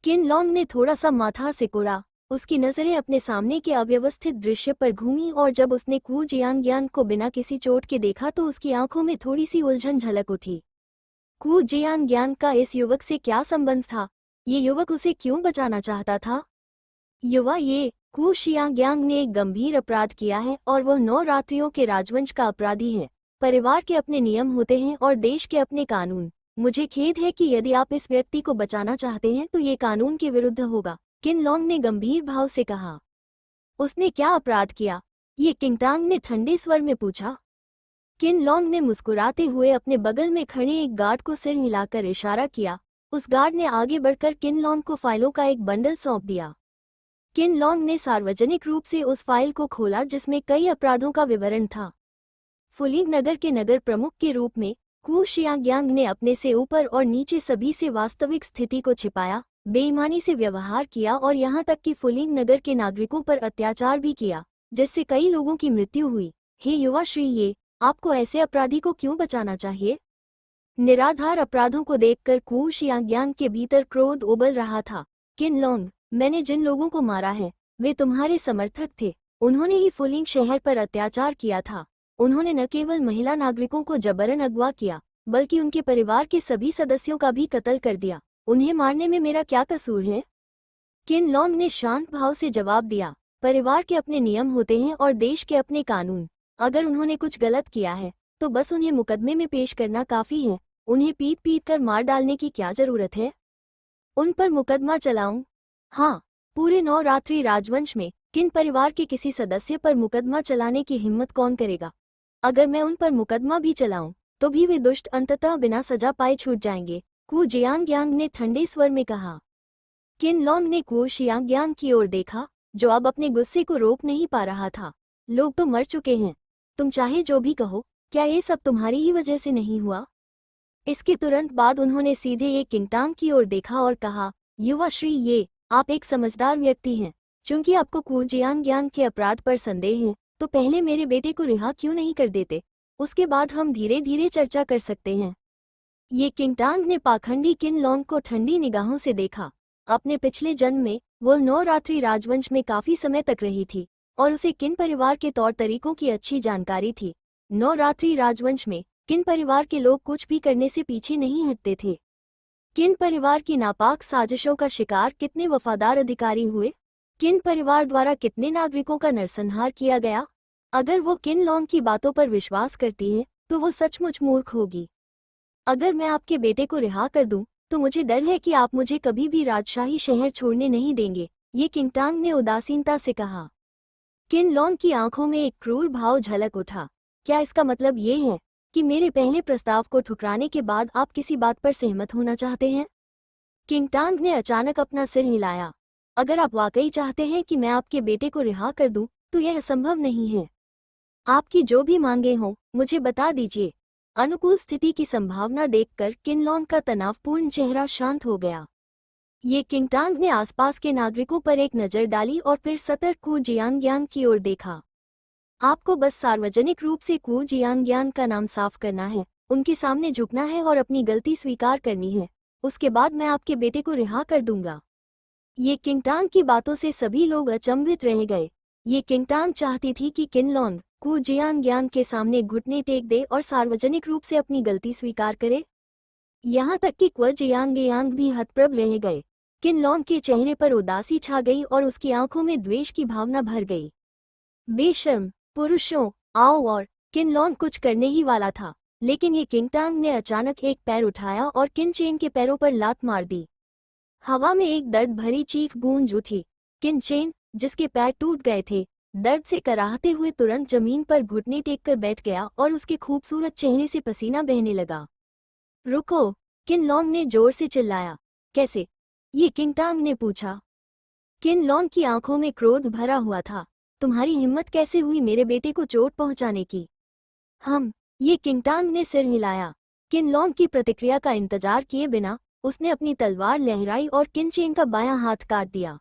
[SPEAKER 1] किनलोंग ने थोड़ा सा माथा सिकुड़ा। उसकी नजरें अपने सामने के अव्यवस्थित दृश्य पर घूमी और जब उसने कू जियांगयांग को बिना किसी चोट के देखा तो उसकी आंखों में थोड़ी सी उलझन झलक उठी। कू जियांगयांग का इस युवक से क्या संबंध था? ये युवक उसे क्यों बचाना चाहता था? युवा, कू जियांगयांग ने एक गंभीर अपराध किया है और वह 9 रात्रियों के राजवंश का अपराधी है। परिवार के अपने नियम होते हैं और देश के अपने कानून। मुझे खेद है कि यदि आप इस व्यक्ति को बचाना चाहते हैं तो ये कानून के विरुद्ध होगा, किनलोंग ने गंभीर भाव से कहा। उसने क्या अपराध किया? ये किंगटांग ने ठंडे स्वर में पूछा। किनलोंग ने मुस्कुराते हुए अपने बगल में खड़े एक गार्ड को सिर हिलाकर इशारा किया। उस गार्ड ने आगे बढ़कर किनलोंग को फाइलों का एक बंडल सौंप दिया। किनलोंग ने सार्वजनिक रूप से उस फाइल को खोला जिसमें कई अपराधों का विवरण था। फुलिंग नगर के नगर प्रमुख के रूप में कू जियांगयांग ने अपने से ऊपर और नीचे सभी से वास्तविक स्थिति को छिपाया, बेईमानी से व्यवहार किया और यहाँ तक कि फुलिंग नगर के नागरिकों पर अत्याचार भी किया, जिससे कई लोगों की मृत्यु हुई। हे युवा श्री, आपको ऐसे अपराधी को क्यों बचाना चाहिए? निराधार अपराधों को देखकर कू जियांगयांग के भीतर क्रोध उबल रहा था। किनलोंग, मैंने जिन लोगों को मारा है वे तुम्हारे समर्थक थे। उन्होंने ही फुलिंग शहर पर अत्याचार किया था। उन्होंने न केवल महिला नागरिकों को जबरन अगवा किया, बल्कि उनके परिवार के सभी सदस्यों का भी कत्ल कर दिया। उन्हें मारने में मेरा क्या कसूर है? किनलोंग ने शांत भाव से जवाब दिया। परिवार के अपने नियम होते हैं और देश के अपने कानून। अगर उन्होंने कुछ गलत किया है तो बस उन्हें मुकदमे में पेश करना काफी है। उन्हें पीट पीट कर मार डालने की क्या जरूरत है? उन पर मुकदमा चलाऊं? हाँ, पूरे 9 रात्रि राजवंश में किन परिवार के किसी सदस्य पर मुकदमा चलाने की हिम्मत कौन करेगा? अगर मैं उन पर मुकदमा भी चलाऊं तो भी वे दुष्ट अंततः बिना सजा पाए छूट जाएंगे, कू जियांगयांग ने ठंडे स्वर में कहा। किनलोंग ने कू जियांगयांग की ओर देखा, जो अब अपने गुस्से को रोक नहीं पा रहा था। लोग तो मर चुके हैं। तुम चाहे जो भी कहो, क्या ये सब तुम्हारी ही वजह से नहीं हुआ? इसके तुरंत बाद उन्होंने सीधे एक किंगटांग की ओर देखा और कहा, युवा श्री, आप एक समझदार व्यक्ति हैं। चूंकि आपको कू जियांगयांग के अपराध पर संदेह है तो पहले मेरे बेटे को रिहा क्यों नहीं कर देते? उसके बाद हम धीरे धीरे चर्चा कर सकते हैं। ये किंगटांग ने पाखंडी किनलोंग को ठंडी निगाहों से देखा। अपने पिछले जन्म में वो 9 रात्रि राजवंश में काफी समय तक रही थी और उसे किन परिवार के तौर तरीकों की अच्छी जानकारी थी। 9 रात्रि राजवंश में किन परिवार के लोग कुछ भी करने से पीछे नहीं हटते थे। किन परिवार की नापाक साजिशों का शिकार कितने वफादार अधिकारी हुए? किन परिवार द्वारा कितने नागरिकों का नरसंहार किया गया? अगर वो किनलोंग की बातों पर विश्वास करती है तो वो सचमुच मूर्ख होगी। अगर मैं आपके बेटे को रिहा कर दूं तो मुझे डर है कि आप मुझे कभी भी राजशाही शहर छोड़ने नहीं देंगे, ये किंगटांग ने उदासीनता से कहा। किनलोंग की आंखों में एक क्रूर भाव झलक उठा। क्या इसका मतलब ये है कि मेरे पहले प्रस्ताव को ठुकराने के बाद आप किसी बात पर सहमत होना चाहते हैं? किंगटांग ने अचानक अपना सिर हिलाया। अगर आप वाकई चाहते हैं कि मैं आपके बेटे को रिहा कर दूं तो यह असंभव नहीं है। आपकी जो भी मांगे हों मुझे बता दीजिए। अनुकूल स्थिति की संभावना देखकर किनलोंग का तनावपूर्ण चेहरा शांत हो गया। ये किंगटांग ने आसपास के नागरिकों पर एक नजर डाली और फिर सतर्क कू जियांगयांग की ओर देखा। आपको बस सार्वजनिक रूप से कू जियांगयांग का नाम साफ करना है, उनके सामने झुकना है और अपनी गलती स्वीकार करनी है। उसके बाद मैं आपके बेटे को रिहा कर दूंगा। ये किंगटांग की बातों से सभी लोग अचंभित रह गए। ये किंगटांग चाहती थी कि किनलोंग कु जियांग के सामने घुटने टेक दे और सार्वजनिक रूप से अपनी गलती स्वीकार करे। यहाँ तक कि क्व जियांग भी हतप्रभ रह गए। किनलोंग के चेहरे पर उदासी छा गई और उसकी आंखों में द्वेष की भावना भर गई। बेशर्म पुरुषों, आओ। और किनलोंग कुछ करने ही वाला था, लेकिन ये किंगटांग ने अचानक एक पैर उठाया और किनचेन के पैरों पर लात मार दी। हवा में एक दर्द भरी चीख गूंज उठी। किनचेन, जिसके पैर टूट गए थे, दर्द से कराहते हुए तुरंत जमीन पर घुटने टेक कर बैठ गया और उसके खूबसूरत चेहरे से पसीना बहने लगा। रुको, किनलोंग ने जोर से चिल्लाया। कैसे? ये किंगटांग ने पूछा। किनलोंग की आंखों में क्रोध भरा हुआ था। तुम्हारी हिम्मत कैसे हुई मेरे बेटे को चोट पहुंचाने की? ये किंगटांग ने सिर हिलाया। किनलोंग की प्रतिक्रिया का इंतजार किए बिना उसने अपनी तलवार लहराई और किनचेन का बायां हाथ काट दिया।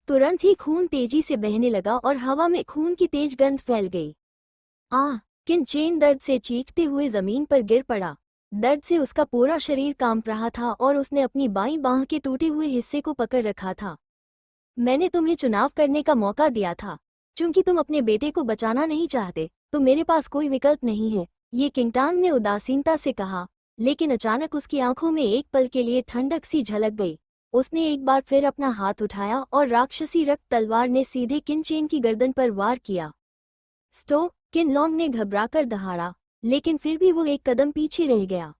[SPEAKER 1] तुरंत ही खून तेजी से बहने लगा और हवा में खून की तेज गंध फैल गई। किनचेन दर्द से चीखते हुए जमीन पर गिर पड़ा। दर्द से उसका पूरा शरीर कांप रहा था और उसने अपनी बाईं बांह के टूटे हुए हिस्से को पकड़ रखा था। मैंने तुम्हें चुनाव करने का मौका दिया था। चूंकि तुम अपने बेटे को बचाना नहीं चाहते, तो मेरे पास कोई विकल्प नहीं है, ये किंगटांग ने उदासीनता से कहा। लेकिन अचानक उसकी आंखों में एक पल के लिए ठंडक सी झलक गई। उसने एक बार फिर अपना हाथ उठाया और राक्षसी रक्त तलवार ने सीधे किनचेन की गर्दन पर वार किया। स्टो! किनलोंग ने घबराकर दहाड़ा, लेकिन फिर भी वो एक कदम पीछे रह गया।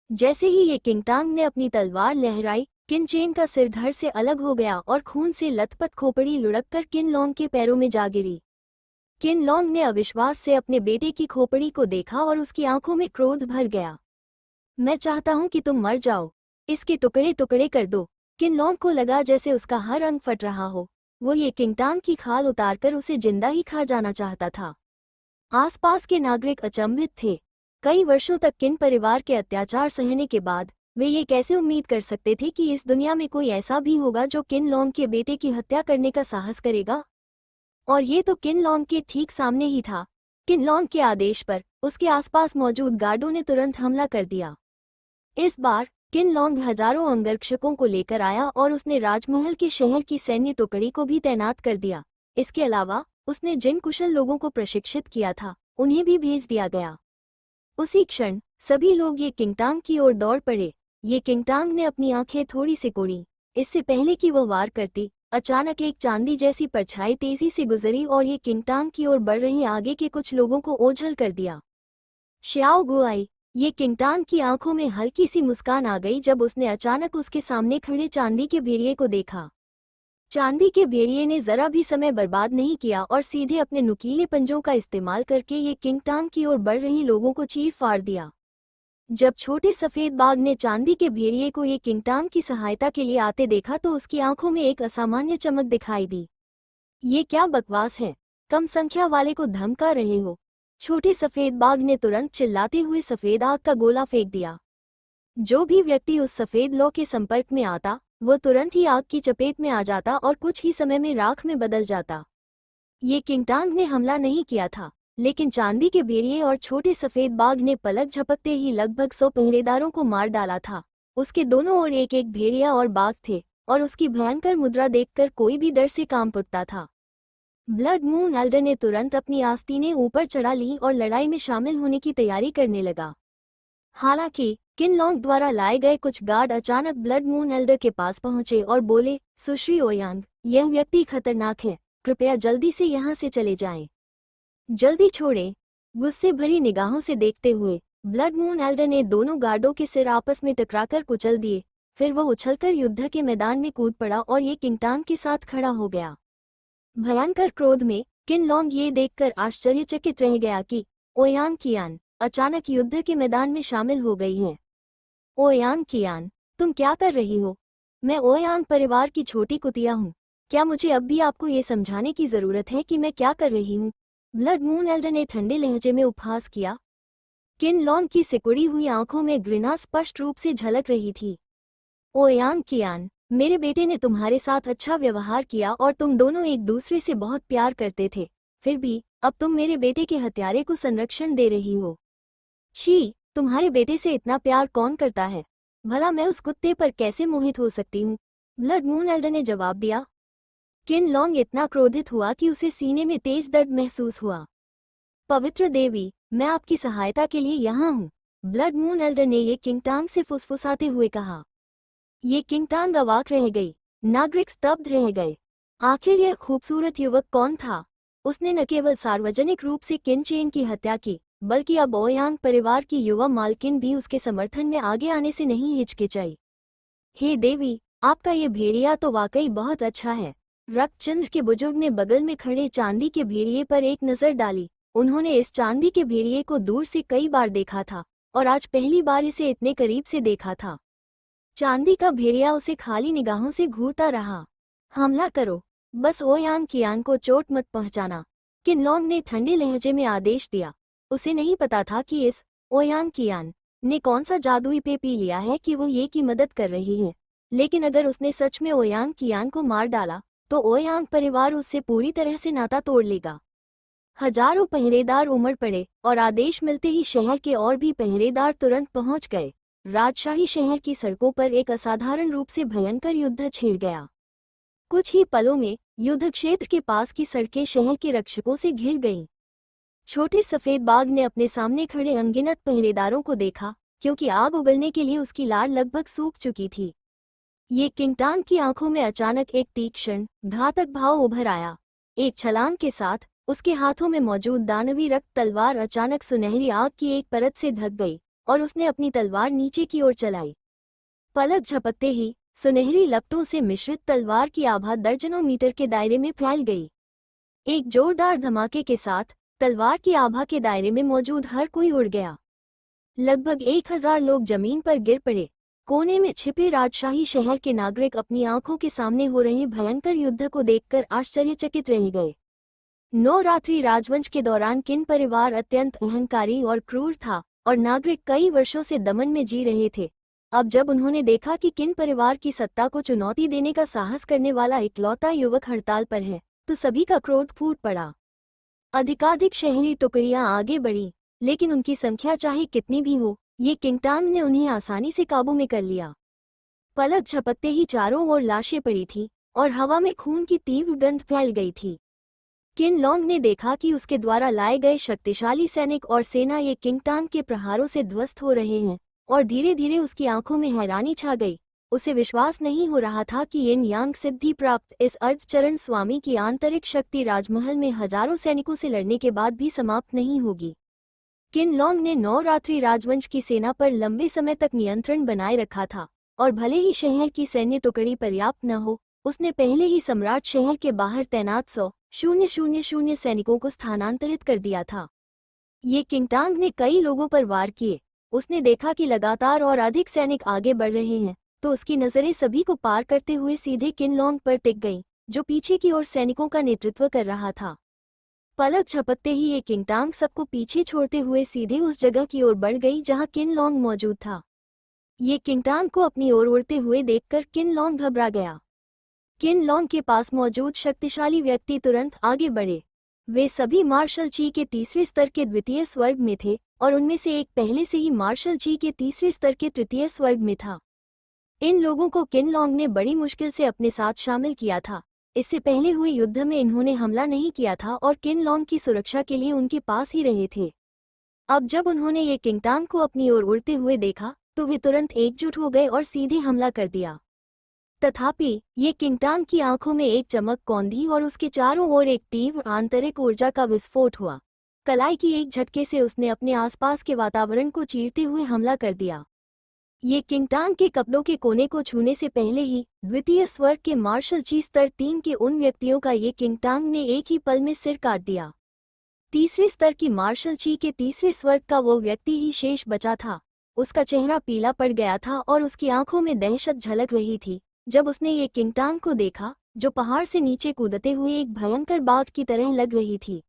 [SPEAKER 1] जैसे ही ये किंगटांग ने अपनी तलवार लहराई, किनचेन का सिर धड़ से अलग हो गया और खून से लथपथ खोपड़ी लुढ़ककर किनलोंग के पैरों में जा गिरी। किनलोंग ने अविश्वास से अपने बेटे की खोपड़ी को देखा और उसकी आंखों में क्रोध भर गया। मैं चाहता हूं कि तुम मर जाओ। इसके टुकड़े टुकड़े कर दो। किनलोंग को लगा जैसे उसका हर अंग फट रहा हो। वो ये किंगटांग की खाल उतारकर उसे जिंदा ही खा जाना चाहता था। आसपास के नागरिक अचंभित थे। कई वर्षों तक किन परिवार के अत्याचार सहने के बाद वे ये कैसे उम्मीद कर सकते थे कि इस दुनिया में कोई ऐसा भी होगा जो किनलोंग के बेटे की हत्या करने का साहस करेगा? और ये तो किनलोंग के ठीक सामने ही था। किनलोंग के आदेश पर उसके आसपास मौजूद गार्डों ने तुरंत हमला कर दिया। इस बार किनलोंग हजारों अंगरक्षकों को लेकर आया और उसने राजमहल के शहर की सैन्य टुकड़ी को भी तैनात कर दिया। इसके अलावा उसने जिन कुशल लोगों को प्रशिक्षित किया था, उन्हें भी भेज दिया गया। उसी क्षण सभी लोग ये किंगटांग की ओर दौड़ पड़े। ये किंगटांग ने अपनी आंखें थोड़ी सिकोड़ी। इससे पहले कि वो वार करती, अचानक एक चांदी जैसी परछाई तेजी से गुजरी और ये किंगटांग की ओर बढ़ रहे आगे के कुछ लोगों को ओझल कर दिया। श्याओ गुआई! ये किंगटांग की आंखों में हल्की सी मुस्कान आ गई जब उसने अचानक उसके सामने खड़े चांदी के भेड़िए को देखा। चांदी के भेड़िए ने जरा भी समय बर्बाद नहीं किया और सीधे अपने नुकीले पंजों का इस्तेमाल करके ये किंगटांग की ओर बढ़ रहे लोगों को चीर फाड़ दिया। जब छोटे सफेद बाघ ने चांदी के भेड़िए को ये किंगटांग की सहायता के लिए आते देखा तो उसकी आंखों में एक असामान्य चमक दिखाई दी। ये क्या बकवास है? कम संख्या वाले को धमका रहे हो? छोटे सफेद बाघ ने तुरंत चिल्लाते हुए सफेद आग का गोला फेंक दिया। जो भी व्यक्ति उस सफेद लौ के संपर्क में आता, वो तुरंत ही आग की चपेट में आ जाता और कुछ ही समय में राख में बदल जाता। ये किंगटांग ने हमला नहीं किया था, लेकिन चांदी के भेड़िए और छोटे सफेद बाघ ने पलक झपकते ही लगभग 100 पहरेदारों को मार डाला था। उसके दोनों ओर एक एक भेड़िया और बाघ थे और उसकी भयंकर मुद्रा देखकर कोई भी डर से कांप उठता था। ब्लड मून एल्डर ने तुरंत अपनी आस्तीनें ऊपर चढ़ा ली और लड़ाई में शामिल होने की तैयारी करने लगा। हालांकि किनलोंग द्वारा लाए गए कुछ गार्ड अचानक ब्लड मून एल्डर के पास पहुंचे और बोले, सुश्री ओयांग, यह व्यक्ति खतरनाक है, कृपया जल्दी से यहाँ से चले जाएं। जल्दी छोड़ें। गुस्से भरी निगाहों से देखते हुए ब्लड मून एल्डर ने दोनों गार्डों के सिर आपस में टकराकर कुचल दिए। फिर वह उछलकर युद्ध के मैदान में कूद पड़ा और ये किंगटांग के साथ खड़ा हो गया। भयंकर क्रोध में किनलोंग ये देखकर आश्चर्यचकित रह गया कि ओयांग कियान अचानक युद्ध के मैदान में शामिल हो गई हैं। ओयांग कियान, तुम क्या कर रही हो? मैं ओयांग परिवार की छोटी कुतिया हूँ। क्या मुझे अब भी आपको ये समझाने की जरूरत है कि मैं क्या कर रही हूँ? ब्लड मून एल्डर ने ठंडे लहजे में उपहास किया। किनलोंग की सिकुड़ी हुई आंखों में घृणा स्पष्ट रूप से झलक रही थी। ओयांग कियान, मेरे बेटे ने तुम्हारे साथ अच्छा व्यवहार किया और तुम दोनों एक दूसरे से बहुत प्यार करते थे। फिर भी अब तुम मेरे बेटे के हत्यारे को संरक्षण दे रही हो। छी, तुम्हारे बेटे से इतना प्यार कौन करता है? भला मैं उस कुत्ते पर कैसे मोहित हो सकती हूँ? ब्लड मून एल्डर ने जवाब दिया। किन लोंग इतना क्रोधित हुआ कि उसे सीने में तेज दर्द महसूस हुआ। पवित्र देवी, मैं आपकी सहायता के लिए यहाँ हूँ, ब्लड मून एल्डर ने ये किंगटांग से फुसफुसाते हुए कहा। ये किंगटांग अवाक रह गई। नागरिक स्तब्ध रह गए। आखिर यह खूबसूरत युवक कौन था? उसने न केवल सार्वजनिक रूप से किन चेन की हत्या की, बल्कि अब ओयांग परिवार की युवा मालकिन भी उसके समर्थन में आगे आने से नहीं हिचकिचाई। हे देवी, आपका ये भेड़िया तो वाकई बहुत अच्छा है। रक्तचंद्र के बुजुर्ग ने बगल में खड़े चांदी के भेड़िए पर एक नज़र डाली। उन्होंने इस चांदी के भेड़िए को दूर से कई बार देखा था और आज पहली बार इसे इतने करीब से देखा था। चांदी का भेड़िया उसे खाली निगाहों से घूरता रहा। हमला करो, बस ओयांग कियान को चोट मत पहुंचाना, किनलोंग ने ठंडे लहजे में आदेश दिया। उसे नहीं पता था कि इस ओयांग कियान ने कौन सा जादुई पे पी लिया है कि वो ये की मदद कर रही है, लेकिन अगर उसने सच में ओयांग कियान को मार डाला तो ओयांग परिवार उससे पूरी तरह से नाता तोड़ लेगा। हजारों पहरेदार उमड़ पड़े और आदेश मिलते ही शहर के और भी पहरेदार तुरंत पहुंच गए। राजशाही शहर की सड़कों पर एक असाधारण रूप से भयंकर युद्ध छिड़ गया। कुछ ही पलों में युद्ध क्षेत्र के पास की सड़कें शहर के रक्षकों से घिर गईं। छोटे सफेद बाघ ने अपने सामने खड़े अनगिनत पहरेदारों को देखा, क्योंकि आग उगलने के लिए उसकी लार लगभग सूख चुकी थी। ये किंगटांग की आंखों में अचानक एक तीक्ष्ण, घातक भाव उभर आया। एक छलांग के साथ उसके हाथों में मौजूद दानवी रक्त तलवार अचानक सुनहरी आग की एक परत से ढक गई और उसने अपनी तलवार नीचे की ओर चलाई। पलक झपकते ही सुनहरी लपटों से मिश्रित तलवार की आभा दर्जनों मीटर के दायरे में फैल गई। एक जोरदार धमाके के साथ तलवार की आभा के दायरे में मौजूद हर कोई उड़ गया। लगभग 1000 लोग जमीन पर गिर पड़े। कोने में छिपे राजशाही शहर के नागरिक अपनी आंखों के सामने हो रहे भयंकर युद्ध को देखकर आश्चर्यचकित रह गए। नवरात्रि राजवंश के दौरान किन परिवार अत्यंत अहंकारी और क्रूर था और नागरिक कई वर्षों से दमन में जी रहे थे। अब जब उन्होंने देखा कि किन परिवार की सत्ता को चुनौती देने का साहस करने वाला इकलौता युवक हड़ताल पर है, तो सभी का क्रोध फूट पड़ा। अधिकाधिक शहरी टुकड़ियां आगे बढ़ी, लेकिन उनकी संख्या चाहे कितनी भी हो, ये किंगटांग ने उन्हें आसानी से काबू में कर लिया। पलक झपकते ही चारों ओर लाशें पड़ी थीं और हवा में खून की तीव्र गंध फैल गई थी। किन लोंग ने देखा कि उसके द्वारा लाए गए शक्तिशाली सैनिक और सेना ये किंगटांग के प्रहारों से ध्वस्त हो रहे हैं, और धीरे धीरे उसकी आंखों में हैरानी छा गई। उसे विश्वास नहीं हो रहा था कि येन यांग सिद्धि प्राप्त इस अर्धचरण स्वामी की आंतरिक शक्ति राजमहल में हजारों सैनिकों से लड़ने के बाद भी समाप्त नहीं होगी। किन लोंग ने नवरात्रि राजवंश की सेना पर लंबे समय तक नियंत्रण बनाए रखा था, और भले ही शहर की सैन्य टुकड़ी पर्याप्त न हो, उसने पहले ही सम्राट शहर के बाहर तैनात 100,000 सैनिकों को स्थानांतरित कर दिया था। ये किंगटांग ने कई लोगों पर वार किए। उसने देखा कि लगातार और अधिक सैनिक आगे बढ़ रहे हैं, तो उसकी नज़रें सभी को पार करते हुए सीधे किन लोंग पर टिक गईं, जो पीछे की ओर सैनिकों का नेतृत्व कर रहा था। पलक झपकते ही ये किंगटांग सबको पीछे छोड़ते हुए सीधे उस जगह की ओर बढ़ गई जहां किन लोंग मौजूद था। ये किंगटांग को अपनी ओर उड़ते हुए देखकर किन लोंग घबरा गया। किन लोंग के पास मौजूद शक्तिशाली व्यक्ति तुरंत आगे बढ़े। वे सभी मार्शल ची के तीसरे स्तर के द्वितीय स्वर्ग में थे, और उनमें से एक पहले से ही मार्शल ची के तीसरे स्तर के तृतीय स्वर्ग में था। इन लोगों को किन लोंग ने बड़ी मुश्किल से अपने साथ शामिल किया था। इससे पहले हुए युद्ध में इन्होंने हमला नहीं किया था और किन लोंग की सुरक्षा के लिए उनके पास ही रहे थे। अब जब उन्होंने ये किंगटांग को अपनी ओर उड़ते हुए देखा, तो वे तुरंत एकजुट हो गए और सीधे हमला कर दिया। तथापि ये किंगटांग की आंखों में एक चमक कौंधी और उसके चारों ओर एक तीव्र आंतरिक ऊर्जा का विस्फोट हुआ। कलाई की एक झटके से उसने अपने आसपास के वातावरण को चीरते हुए हमला कर दिया। ये किंगटांग के कपड़ों के कोने को छूने से पहले ही द्वितीय स्वर्ग के मार्शल ची स्तर 3 के उन व्यक्तियों का ये किंगटांग ने एक ही पल में सिर काट दिया। तीसरे स्तर की मार्शल ची के तीसरे स्वर्ग का वो व्यक्ति ही शेष बचा था। उसका चेहरा पीला पड़ गया था और उसकी आंखों में दहशत झलक रही थी जब उसने ये किंगटांग को देखा, जो पहाड़ से नीचे कूदते हुए एक भयंकर बाघ की तरह लग रही थी।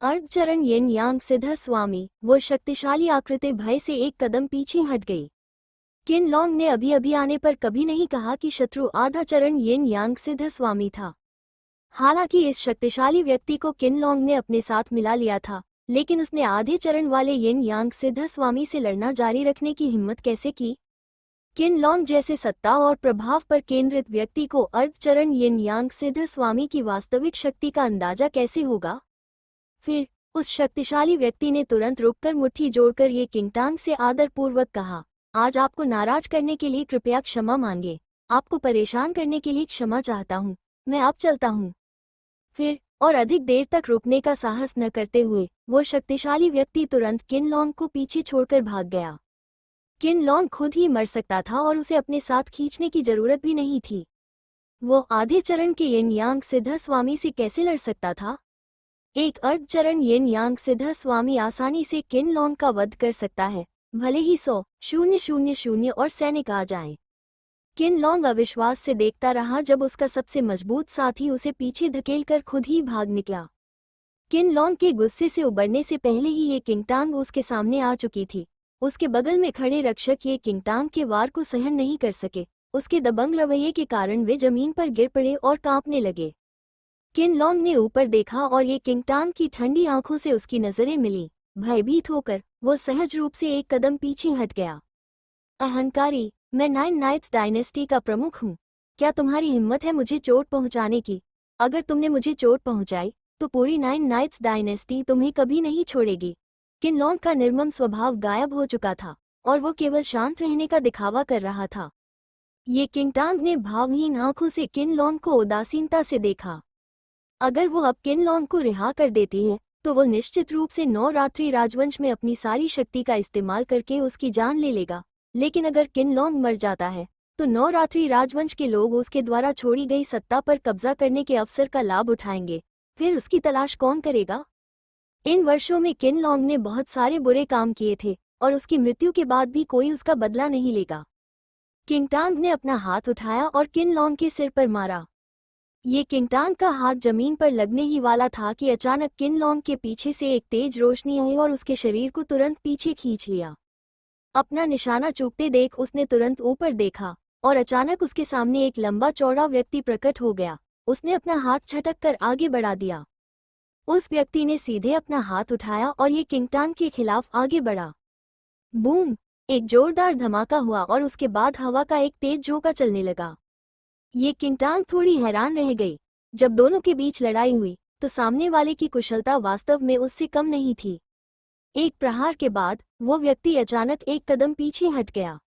[SPEAKER 1] अर्धचरण येन यांग सिद्ध स्वामी, वो शक्तिशाली आकृति भय से एक कदम पीछे हट गई। किन लोंग ने अभी अभी आने पर कभी नहीं कहा कि शत्रु आधा चरण येन यांग सिद्ध स्वामी था। हालांकि इस शक्तिशाली व्यक्ति को किन लोंग ने अपने साथ मिला लिया था, लेकिन उसने आधे चरण वाले येन यांग सिद्ध स्वामी से लड़ना जारी रखने की हिम्मत कैसे की? किन लोंग जैसे सत्ता और प्रभाव पर केंद्रित व्यक्ति को अर्धचरण यिन यांग सिद्ध स्वामी की वास्तविक शक्ति का अंदाजा कैसे होगा? फिर उस शक्तिशाली व्यक्ति ने तुरंत रुककर मुट्ठी जोड़कर ये किंगटांग से आदरपूर्वक कहा, आज आपको नाराज करने के लिए कृपया क्षमा मांगे। आपको परेशान करने के लिए क्षमा चाहता हूँ। मैं अब चलता हूँ। फिर और अधिक देर तक रुकने का साहस न करते हुए वो शक्तिशाली व्यक्ति तुरंत किन लोंग को पीछे छोड़कर भाग गया। किन लोंग खुद ही मर सकता था और उसे अपने साथ खींचने की जरूरत भी नहीं थी। वो आधे चरण के यिन यांग सिद्ध स्वामी से कैसे लड़ सकता था? एक अर्धचरण यिन यांग सिद्ध स्वामी आसानी से किन लोंग का वध कर सकता है, भले ही 100-000 और सैनिक आ जाएं। किन लोंग अविश्वास से देखता रहा जब उसका सबसे मजबूत साथी उसे पीछे धकेलकर खुद ही भाग निकला। किन लोंग के गुस्से से उबरने से पहले ही ये किंगटांग उसके सामने आ चुकी थी। उसके बगल में खड़े रक्षक ये किंगटांग के वार को सहन नहीं कर सके। उसके दबंग रवैये के कारण वे जमीन पर गिर पड़े और कांपने लगे। किन लोंग ने ऊपर देखा और ये किंगटांग की ठंडी आंखों से उसकी नजरें मिली। भयभीत होकर वो सहज रूप से एक कदम पीछे हट गया। अहंकारी, मैं 9 नाइट्स डायनेस्टी का प्रमुख हूँ। क्या तुम्हारी हिम्मत है मुझे चोट पहुँचाने की? अगर तुमने मुझे चोट पहुँचाई तो पूरी 9 नाइट्स डायनेस्टी तुम्हें कभी नहीं छोड़ेगी। किन लोंग का निर्मम स्वभाव गायब हो चुका था और वो केवल शांत रहने का दिखावा कर रहा था। ये किंगटांग ने भावहीन आंखों से किन लोंग को उदासीनता से देखा। अगर वो अब किन लोंग को रिहा कर देती है तो वो निश्चित रूप से नवरात्रि राजवंश में अपनी सारी शक्ति का इस्तेमाल करके उसकी जान ले लेगा। लेकिन अगर किन लोंग मर जाता है तो नवरात्रि राजवंश के लोग उसके द्वारा छोड़ी गई सत्ता पर कब्जा करने के अवसर का लाभ उठाएंगे। फिर उसकी तलाश कौन करेगा? इन वर्षों में किन लोंग ने बहुत सारे बुरे काम किए थे और उसकी मृत्यु के बाद भी कोई उसका बदला नहीं लेगा। किंगटांग ने अपना हाथ उठाया और किन लोंग के सिर पर मारा। ये किंगटांग का हाथ जमीन पर लगने ही वाला था कि अचानक किन लोंग के पीछे से एक तेज रोशनी आई और उसके शरीर को तुरंत पीछे खींच लिया। अपना निशाना चूकते देख उसने तुरंत ऊपर देखा और अचानक उसके सामने एक लंबा चौड़ा व्यक्ति प्रकट हो गया। उसने अपना हाथ झटक कर आगे बढ़ा दिया। उस व्यक्ति ने सीधे अपना हाथ उठाया और ये किंगटांग के खिलाफ आगे बढ़ा। बूम! एक जोरदार धमाका हुआ और उसके बाद हवा का एक तेज झोंका चलने लगा। ये किंगटांग थोड़ी हैरान रह गई। जब दोनों के बीच लड़ाई हुई तो सामने वाले की कुशलता वास्तव में उससे कम नहीं थी। एक प्रहार के बाद वो व्यक्ति अचानक एक कदम पीछे हट गया।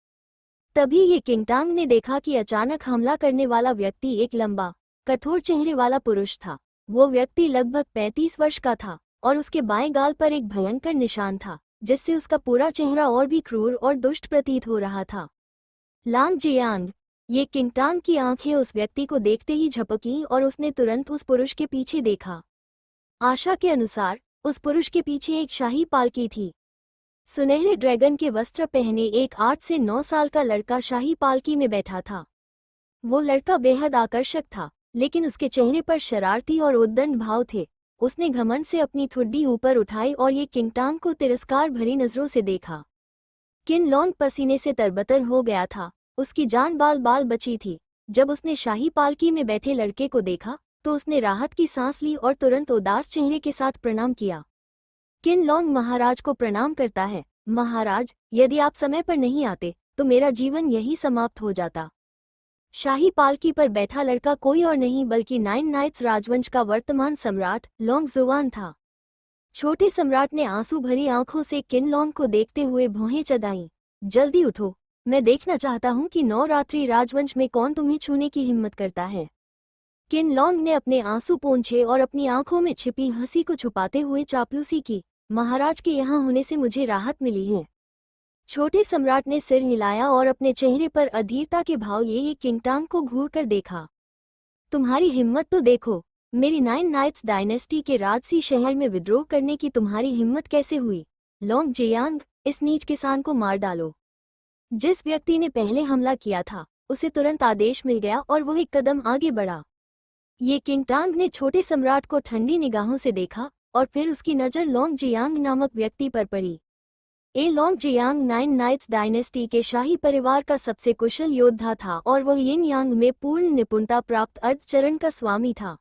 [SPEAKER 1] तभी ये किंगटांग ने देखा कि अचानक हमला करने वाला व्यक्ति एक लंबा, कठोर चेहरे वाला पुरुष था। वो व्यक्ति लगभग 35 वर्ष का था और उसके बाएं गाल पर एक भयंकर निशान था जिससे उसका पूरा चेहरा और भी क्रूर और दुष्ट प्रतीत हो रहा था। लांग जियांग! ये किंगटांग की आंखें उस व्यक्ति को देखते ही झपकी और उसने तुरंत उस पुरुष के पीछे देखा। आशा के अनुसार उस पुरुष के पीछे एक शाही पालकी थी। सुनहरे ड्रैगन के वस्त्र पहने एक 8 से 9 साल का लड़का शाही पालकी में बैठा था। वो लड़का बेहद आकर्षक था, लेकिन उसके चेहरे पर शरारती और उद्दंड भाव थे। उसने घमंड से अपनी ठुड्डी ऊपर उठाई और ये किंगटांग को तिरस्कार भरी नजरों से देखा। किन लोंग पसीने से तरबतर हो गया था। उसकी जान बाल बाल बची थी। जब उसने शाही पालकी में बैठे लड़के को देखा तो उसने राहत की सांस ली और तुरंत उदास चेहरे के साथ प्रणाम किया। किन लोंग महाराज को प्रणाम करता है। महाराज, यदि आप समय पर नहीं आते तो मेरा जीवन यही समाप्त हो जाता। शाही पालकी पर बैठा लड़का कोई और नहीं बल्कि 9 नाइट्स राजवंश का वर्तमान सम्राट लोंग जुआन था। छोटे सम्राट ने आंसू भरी आंखों से किन लोंग को देखते हुए भौहें चढ़ाईं। जल्दी उठो, मैं देखना चाहता हूँ कि नवरात्रि राजवंश में कौन तुम्हें छूने की हिम्मत करता है। किन लोंग ने अपने आंसू पोंछे और अपनी आंखों में छिपी हंसी को छुपाते हुए चापलूसी की। महाराज के यहाँ होने से मुझे राहत मिली है। छोटे सम्राट ने सिर हिलाया और अपने चेहरे पर अधीरता के भाव लिए किंगटांग को घूर कर देखा। तुम्हारी हिम्मत तो देखो। मेरी 9 नाइट्स डायनेस्टी के राजसी शहर में विद्रोह करने की तुम्हारी हिम्मत कैसे हुई? लोंग जियांग, इस नीच किसान को मार डालो। जिस व्यक्ति ने पहले हमला किया था उसे तुरंत आदेश मिल गया और वो एक कदम आगे बढ़ा। ये किंगटांग ने छोटे सम्राट को ठंडी निगाहों से देखा और फिर उसकी नज़र लोंग जियांग नामक व्यक्ति पर पड़ी। लोंग जियांग 9 नाइट्स डायनेस्टी के शाही परिवार का सबसे कुशल योद्धा था और वह यिन यांग में पूर्ण निपुणता प्राप्त अर्धचरण का स्वामी था।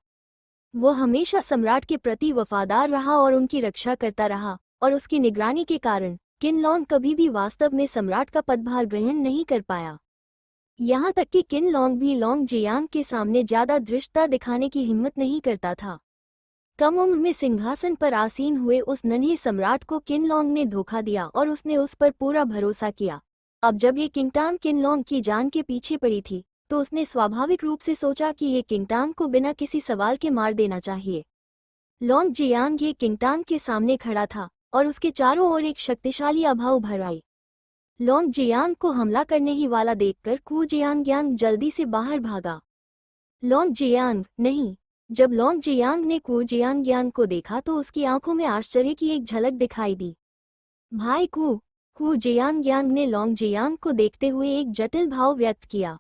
[SPEAKER 1] वो हमेशा सम्राट के प्रति वफादार रहा और उनकी रक्षा करता रहा और उसकी निगरानी के कारण किन लोंग कभी भी वास्तव में सम्राट का पदभार ग्रहण नहीं कर पाया। यहाँ तक कि किन लोंग भी लोंग जियांग के सामने ज्यादा धृष्टता दिखाने की हिम्मत नहीं करता था। कम उम्र में सिंहासन पर आसीन हुए उस नन्हे सम्राट को किन लोंग ने धोखा दिया और उसने उस पर पूरा भरोसा किया। अब जब ये किंगटांग किन लोंग की जान के पीछे पड़ी थी तो उसने स्वाभाविक रूप से सोचा कि ये किंगटांग को बिना किसी सवाल के मार देना चाहिए। लोंग जियांग ये किंगटांग के सामने खड़ा था और उसके चारों ओर एक शक्तिशाली आभा उभर आई। लोंग जियांग को हमला करने ही वाला देखकर कू जियांग जल्दी से बाहर भागा। लोंग जियांग नहीं। जब लोंग जियांग ने कू जियांग को देखा तो उसकी आंखों में आश्चर्य की एक झलक दिखाई दी। भाई कू जियांग ने लोंग जियांग को देखते हुए एक जटिल भाव व्यक्त किया।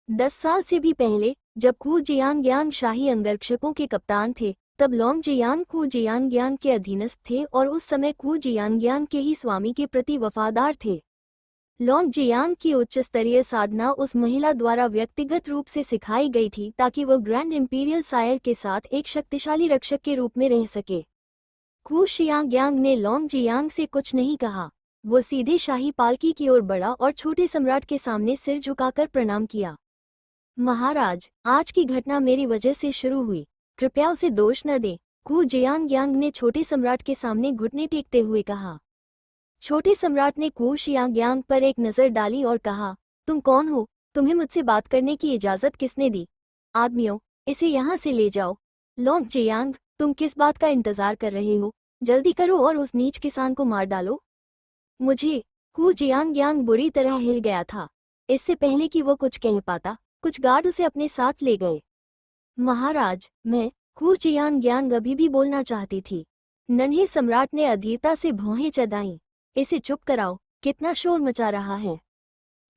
[SPEAKER 1] 10 साल से भी पहले जब कू जियांग शाही अंगरक्षकों के कप्तान थे तब लोंग जियांग कू जियांग के अधीनस्थ थे और उस समय कू जियांग के ही स्वामी के प्रति वफादार थे। लोंग जियांग की उच्च स्तरीय साधना उस महिला द्वारा व्यक्तिगत रूप से सिखाई गई थी ताकि वो ग्रैंड इंपीरियल सायर के साथ एक शक्तिशाली रक्षक के रूप में रह सके। कू शियांग ने लोंग जियांग से कुछ नहीं कहा। वो सीधे शाही पालकी की ओर बढ़ा और छोटे सम्राट के सामने सिर झुकाकर प्रणाम किया। महाराज, आज की घटना मेरी वजह से शुरू हुई, कृपया उसे दोष न दें, कू जियांग ने छोटे सम्राट के सामने घुटने टेकते हुए कहा। छोटे सम्राट ने कू शियांग पर एक नज़र डाली और कहा, तुम कौन हो? तुम्हें मुझसे बात करने की इजाज़त किसने दी? आदमियों, इसे यहाँ से ले जाओ। लोंग जियांग, तुम किस बात का इंतज़ार कर रहे हो? जल्दी करो और उस नीच किसान को मार डालो। मुझे। कू जियांग बुरी तरह हिल गया था। इससे पहले कि वो कुछ कह पाता कुछ गार्ड उसे अपने साथ ले गए। महाराज, मैं। कू जियांग अभी भी बोलना चाहती थी। नन्हे सम्राट ने अधीरता से भौहें चढ़ाईं। इसे चुप कराओ, कितना शोर मचा रहा है।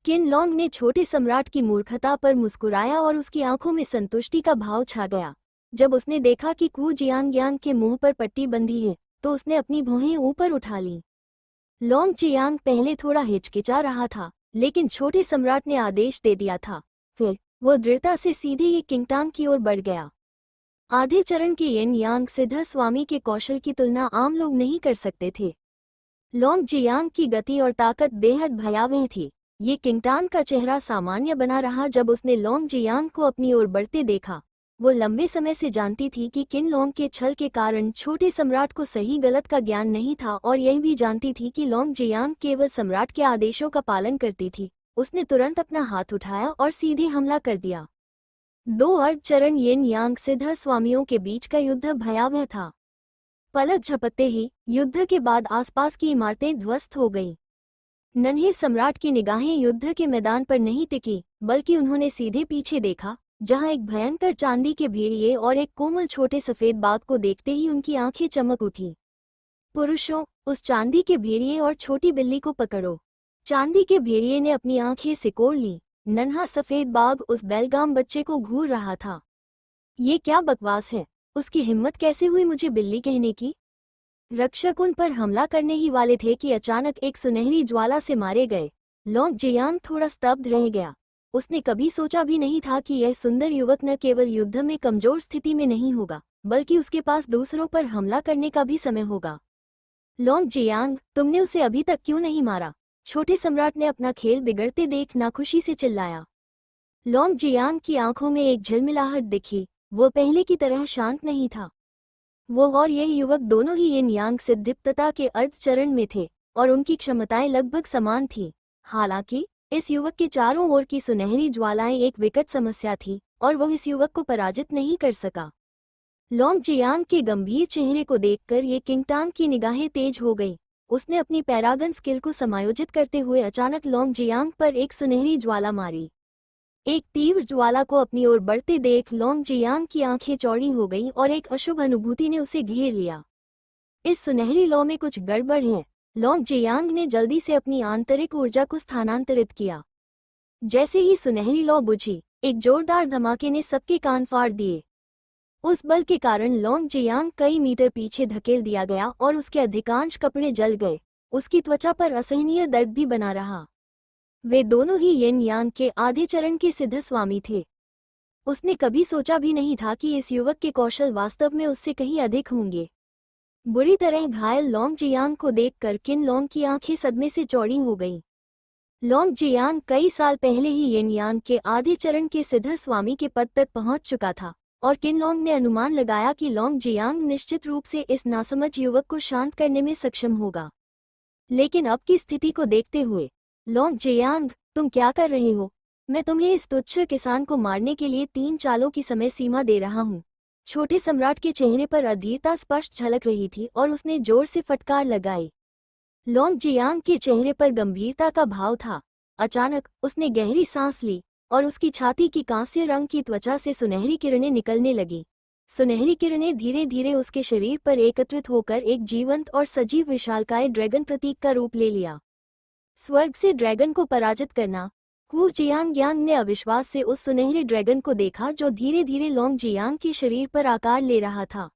[SPEAKER 1] किन लोंग ने छोटे सम्राट की मूर्खता पर मुस्कुराया और उसकी आंखों में संतुष्टि का भाव छा गया। जब उसने देखा कि कू जियांग के मुंह पर पट्टी बंधी है तो उसने अपनी भौहें ऊपर उठा लीं। लोंग जियांग पहले थोड़ा हिचकिचा रहा था लेकिन छोटे सम्राट ने आदेश दे दिया था। फिर वो दृढ़ता से सीधे ये किंगटांग की ओर बढ़ गया। आधे चरण के येन यांग सिद्ध स्वामी के कौशल की तुलना आम लोग नहीं कर सकते थे। लोंग जियांग की गति और ताकत बेहद भयावह थी। ये किंगटांग का चेहरा सामान्य बना रहा जब उसने लोंग जियांग को अपनी ओर बढ़ते देखा। वो लंबे समय से जानती थी कि किन लोंग के छल के कारण छोटे सम्राट को सही गलत का ज्ञान नहीं था और यह भी जानती थी कि लोंग जियांग केवल सम्राट के आदेशों का पालन करती थी। उसने तुरंत अपना हाथ उठाया और सीधे हमला कर दिया। 2 अर्ध चरण येन यांग सिद्ध स्वामियों के बीच का युद्ध भयावह था। पलक झपकते ही युद्ध के बाद आसपास की इमारतें ध्वस्त हो गईं। नन्हे सम्राट की निगाहें युद्ध के मैदान पर नहीं टिकी बल्कि उन्होंने सीधे पीछे देखा जहां एक भयंकर चांदी के भेड़िए और एक कोमल छोटे सफेद बाघ को देखते ही उनकी आंखें चमक उठी। पुरुषों, उस चांदी के भेड़िए और छोटी बिल्ली को पकड़ो। चांदी के भेड़िए ने अपनी आंखें सिकोड़ लीं। नन्हा सफेद बाघ उस बेलगाम बच्चे को घूर रहा था। ये क्या बकवास है? उसकी हिम्मत कैसे हुई मुझे बिल्ली कहने की? रक्षक उन पर हमला करने ही वाले थे कि अचानक एक सुनहरी ज्वाला से मारे गए। लोंग जियांग थोड़ा स्तब्ध रह गया। उसने कभी सोचा भी नहीं था कि यह सुंदर युवक न केवल युद्ध में कमजोर स्थिति में नहीं होगा बल्कि उसके पास दूसरों पर हमला करने का भी समय होगा। लोंग जियांग, तुमने उसे अभी तक क्यों नहीं मारा? छोटे सम्राट ने अपना खेल बिगड़ते देख नाखुशी से चिल्लाया। लोंग जियांग की आंखों में एक झिलमिलाहट दिखी। वो पहले की तरह शांत नहीं था। वो और यह युवक दोनों ही येन यांग सिद्धिप्तता के अर्ध चरण में थे और उनकी क्षमताएं लगभग समान थीं। हालांकि इस युवक के चारों ओर की सुनहरी ज्वालाएं एक विकट समस्या थी और वह इस युवक को पराजित नहीं कर सका। लोंग जियांग के गंभीर चेहरे को देखकर ये किंगटांग की निगाहें तेज हो गईं। उसने अपनी पैरागन स्किल को समायोजित करते हुए अचानक लोंग जियांग पर एक सुनहरी ज्वाला मारी। एक तीव्र ज्वाला को अपनी ओर बढ़ते देख लोंग जियांग की आंखें चौड़ी हो गईं और एक अशुभ अनुभूति ने उसे घेर लिया। इस सुनहरी लौ में कुछ गड़बड़ है। लोंग जियांग ने जल्दी से अपनी आंतरिक ऊर्जा को स्थानांतरित किया। जैसे ही सुनहरी लौ बुझी, एक जोरदार धमाके ने सबके कान फाड़ दिए। उस बल के कारण लोंग जियांग कई मीटर पीछे धकेल दिया गया और उसके अधिकांश कपड़े जल गए। उसकी त्वचा पर असहनीय दर्द भी बना रहा। वे दोनों ही येन यांग के आधे चरण के सिद्ध स्वामी थे। उसने कभी सोचा भी नहीं था कि इस युवक के कौशल वास्तव में उससे कहीं अधिक होंगे। बुरी तरह घायल लोंग जियांग को देखकर किन लोंग की आंखें सदमे से चौड़ी हो गईं। लॉन्ग जियांग कई साल पहले ही येनयान के आधे चरण के सिद्ध स्वामी के पद तक पहुंच चुका था और किनलोंग ने अनुमान लगाया कि लॉन्ग जियांग निश्चित रूप से इस नासमझ युवक को शांत करने में सक्षम होगा। लेकिन अब की स्थिति को देखते हुए, लॉन्ग जियांग, तुम क्या कर रहे हो? मैं तुम्हें इस तुच्छ किसान को मारने के लिए 3 चालों की समय सीमा दे रहा हूँ। छोटे सम्राट के चेहरे पर अधीरता स्पष्ट झलक रही थी और उसने जोर से फटकार लगाई। लॉन्ग जियांग के चेहरे पर गंभीरता का भाव था। अचानक उसने गहरी सांस ली और उसकी छाती की कांस्य रंग की त्वचा से सुनहरी किरणें निकलने लगी। सुनहरी किरणें धीरे धीरे उसके शरीर पर एकत्रित होकर एक जीवंत और सजीव विशालकाय ड्रैगन प्रतीक का रूप ले लिया। स्वर्ग से ड्रैगन को पराजित करना। हु जियांग ने अविश्वास से उस सुनहरे ड्रैगन को देखा जो धीरे धीरे लॉन्ग जियांग के शरीर पर आकार ले रहा था।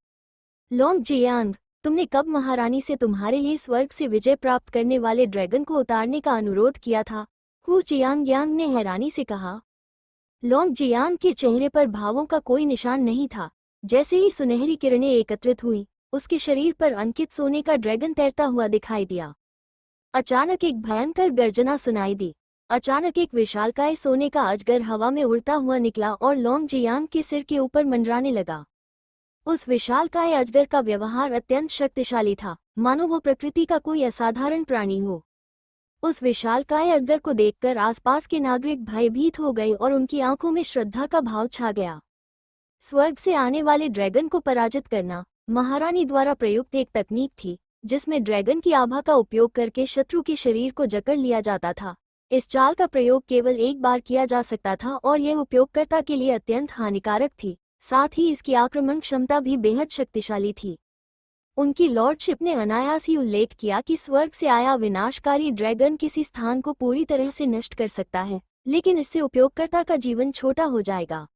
[SPEAKER 1] लॉन्ग जियांग, तुमने कब महारानी से तुम्हारे लिए स्वर्ग से विजय प्राप्त करने वाले ड्रैगन को उतारने का अनुरोध किया था? हु जियांग ने हैरानी से कहा। लॉन्ग जियांग के चेहरे पर भावों का कोई निशान नहीं था। जैसे ही सुनहरी किरणें एकत्रित हुईं, उसके शरीर पर अंकित सोने का ड्रैगन तैरता हुआ दिखाई दिया। अचानक एक भयंकर गर्जना सुनाई दी। अचानक एक विशालकाय सोने का अजगर हवा में उड़ता हुआ निकला और लॉन्ग जियांग के सिर के ऊपर मंडराने लगा। उस विशालकाय अजगर का व्यवहार अत्यंत शक्तिशाली था, मानो वो प्रकृति का कोई असाधारण प्राणी हो। उस विशालकाय अजगर को देखकर आसपास के नागरिक भयभीत हो गए और उनकी आंखों में श्रद्धा का भाव छा गया। स्वर्ग से आने वाले ड्रैगन को पराजित करना महारानी द्वारा प्रयुक्त एक तकनीक थी, जिसमें ड्रैगन की आभा का उपयोग करके शत्रु के शरीर को जकड़ लिया जाता था। इस चाल का प्रयोग केवल एक बार किया जा सकता था और यह उपयोगकर्ता के लिए अत्यंत हानिकारक थी। साथ ही इसकी आक्रमण क्षमता भी बेहद शक्तिशाली थी। उनकी लॉर्डशिप ने अनायास ही उल्लेख किया कि स्वर्ग से आया विनाशकारी ड्रैगन किसी स्थान को पूरी तरह से नष्ट कर सकता है, लेकिन इससे उपयोगकर्ता का जीवन छोटा हो जाएगा।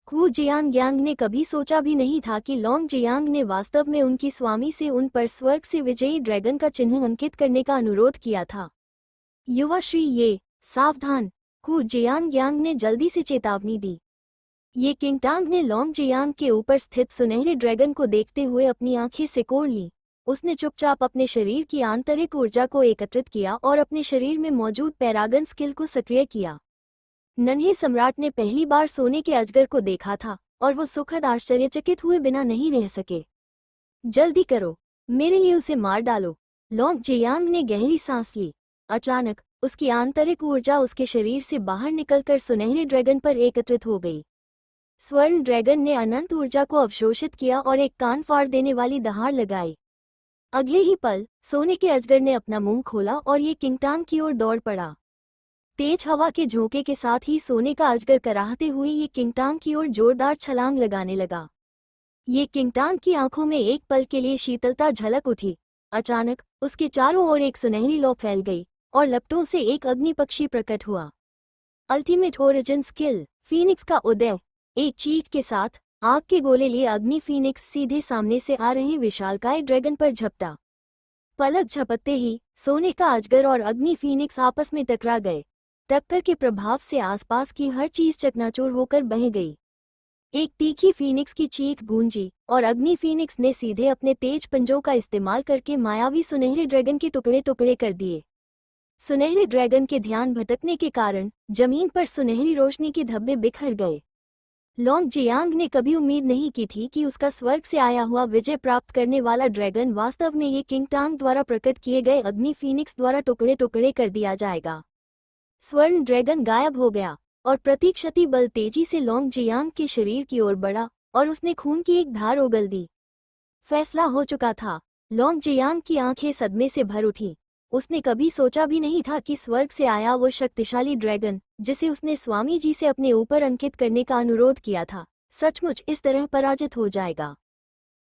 [SPEAKER 1] हु जियांग ने कभी सोचा भी नहीं था कि लॉन्ग जियांग ने वास्तव में उनकी स्वामी से उन पर स्वर्ग से विजयी ड्रैगन का चिन्ह अंकित करने का अनुरोध किया था। युवा श्री, ये सावधान, हु जियांग ने जल्दी से चेतावनी दी। ये किंगटांग ने लॉन्ग जियांग के ऊपर स्थित सुनहरे ड्रैगन को देखते हुए अपनी आंखें सिकोड़ लीं। उसने चुपचाप अपने शरीर की आंतरिक ऊर्जा को एकत्रित किया और अपने शरीर में मौजूद पैरागन स्किल को सक्रिय किया। नन्हे सम्राट ने पहली बार सोने के अजगर को देखा था और वो सुखद आश्चर्यचकित हुए बिना नहीं रह सके। जल्दी करो, मेरे लिए उसे मार डालो। लॉन्ग जियांग ने गहरी सांस ली। अचानक उसकी आंतरिक ऊर्जा उसके शरीर से बाहर निकलकर सुनहरे ड्रैगन पर एकत्रित हो गई। स्वर्ण ड्रैगन ने अनंत ऊर्जा को अवशोषित किया और एक कान फाड़ देने वाली दहाड़ लगाई। अगले ही पल सोने के अजगर ने अपना मुंह खोला और ये किंगटांग की ओर दौड़ पड़ा। तेज हवा के झोंके के साथ ही सोने का अजगर कराहते हुए ये किंगटांग की ओर जोरदार छलांग लगाने लगा। ये किंगटांग की आंखों में एक पल के लिए शीतलता झलक उठी। अचानक उसके चारों ओर एक सुनहरी लौ फैल गई और लपटों से एक अग्नि पक्षी प्रकट हुआ। अल्टीमेट ओरिजिन स्किल, फीनिक्स का उदय। एक चीख के साथ आग के गोले लिए अग्नि फीनिक्स सीधे सामने से आ रहे विशालकाय ड्रैगन पर झपटा। पलक झपकते ही सोने का अजगर और अग्नि फीनिक्स आपस में टकरा गए। टक्कर के प्रभाव से आसपास की हर चीज चकनाचूर होकर बह गई। एक तीखी फीनिक्स की चीख गूंजी और अग्नि फीनिक्स ने सीधे अपने तेज पंजों का इस्तेमाल करके मायावी सुनहरे ड्रैगन के टुकड़े टुकड़े कर दिए। सुनहरे ड्रैगन के ध्यान भटकने के कारण जमीन पर सुनहरी रोशनी के धब्बे बिखर गए। लॉन्ग जियांग ने कभी उम्मीद नहीं की थी कि उसका स्वर्ग से आया हुआ विजय प्राप्त करने वाला ड्रैगन वास्तव में ये किंगटांग द्वारा प्रकट किए गए अग्नि फीनिक्स द्वारा टुकड़े टुकड़े कर दिया जाएगा। स्वर्ण ड्रैगन गायब हो गया और प्रतीक्षती बल तेजी से लॉन्ग जियांग के शरीर की ओर बढ़ा और उसने खून की एक धार उगल दी। फैसला हो चुका था। लॉन्ग जियांग की आंखें सदमे से भर उठी। उसने कभी सोचा भी नहीं था कि स्वर्ग से आया वो शक्तिशाली ड्रैगन, जिसे उसने स्वामी जी से अपने ऊपर अंकित करने का अनुरोध किया था, सचमुच इस तरह पराजित हो जाएगा।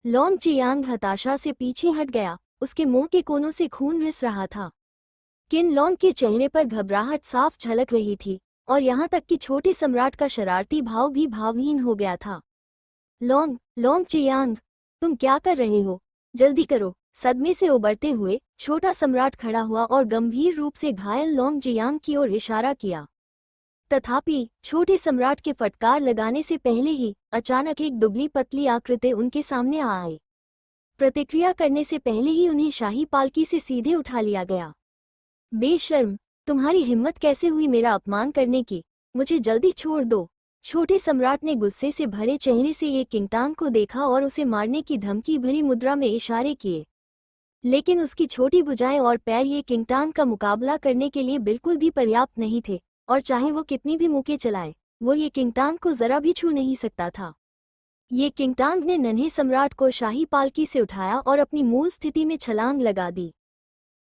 [SPEAKER 1] लॉन्ग जियांग हताशा से पीछे हट गया। उसके मुंह के कोनों से खून रिस रहा था। किनलोंग के चेहरे पर घबराहट साफ झलक रही थी और यहाँ तक कि छोटे सम्राट का शरारती भाव भी भावहीन हो गया था। लॉन्ग जियांग, तुम क्या कर रहे हो? जल्दी करो। सदमे से उबरते हुए छोटा सम्राट खड़ा हुआ और गंभीर रूप से घायल लॉन्ग जियांग की ओर इशारा किया। तथापि छोटे सम्राट के फटकार लगाने से पहले ही अचानक एक दुबली पतली आकृति उनके सामने आ आई। प्रतिक्रिया करने से पहले ही उन्हें शाही पालकी से सीधे उठा लिया गया। बेशर्म, तुम्हारी हिम्मत कैसे हुई मेरा अपमान करने की? मुझे जल्दी छोड़ दो। छोटे सम्राट ने गुस्से से भरे चेहरे से ये किंगटांग को देखा और उसे मारने की धमकी भरी मुद्रा में इशारे किए। लेकिन उसकी छोटी भुजाएं और पैर ये किंगटांग का मुकाबला करने के लिए बिल्कुल भी पर्याप्त नहीं थे, और चाहे वो कितनी भी मुक्के चलाए, वो ये किंगटांग को जरा भी छू नहीं सकता था। ये किंगटांग ने नन्हे सम्राट को शाही पालकी से उठाया और अपनी मूल स्थिति में छलांग लगा दी।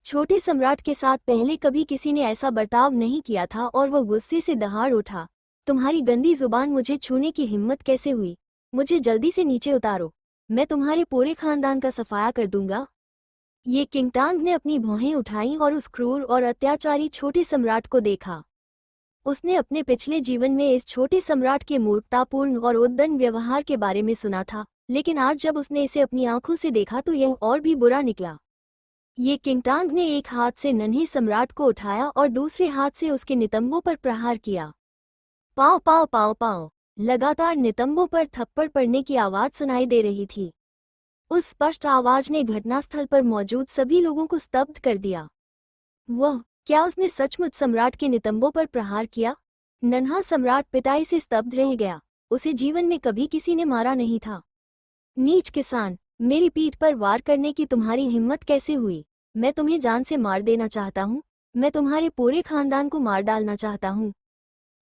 [SPEAKER 1] छोटे सम्राट के साथ पहले कभी किसी ने ऐसा बर्ताव नहीं किया था और वो गुस्से से दहाड़ उठा। तुम्हारी गंदी जुबान मुझे छूने की हिम्मत कैसे हुई? मुझे जल्दी से नीचे उतारो, मैं तुम्हारे पूरे खानदान का सफाया कर दूंगा। ये किंगटांग ने अपनी भौहें उठाईं और उस क्रूर और अत्याचारी छोटे सम्राट को देखा। उसने अपने पिछले जीवन में इस छोटे सम्राट के मूर्खतापूर्ण और उद्दंड व्यवहार के बारे में सुना था, लेकिन आज जब उसने इसे अपनी आंखों से देखा तो यह और भी बुरा निकला। ये किंगटांग ने एक हाथ से नन्हे सम्राट को उठाया और दूसरे हाथ से उसके नितंबों पर प्रहार किया। पाँव पाँव पाँव पाँव, लगातार नितंबों पर थप्पड़ पड़ने की आवाज सुनाई दे रही थी। उस स्पष्ट आवाज ने घटनास्थल पर मौजूद सभी लोगों को स्तब्ध कर दिया। वह क्या उसने सचमुच सम्राट के नितंबों पर प्रहार किया? नन्हा सम्राट पिटाई से स्तब्ध रह गया। उसे जीवन में कभी किसी ने मारा नहीं था। नीच किसान, मेरी पीठ पर वार करने की तुम्हारी हिम्मत कैसे हुई? मैं तुम्हें जान से मार देना चाहता हूँ। मैं तुम्हारे पूरे खानदान को मार डालना चाहता हूँ।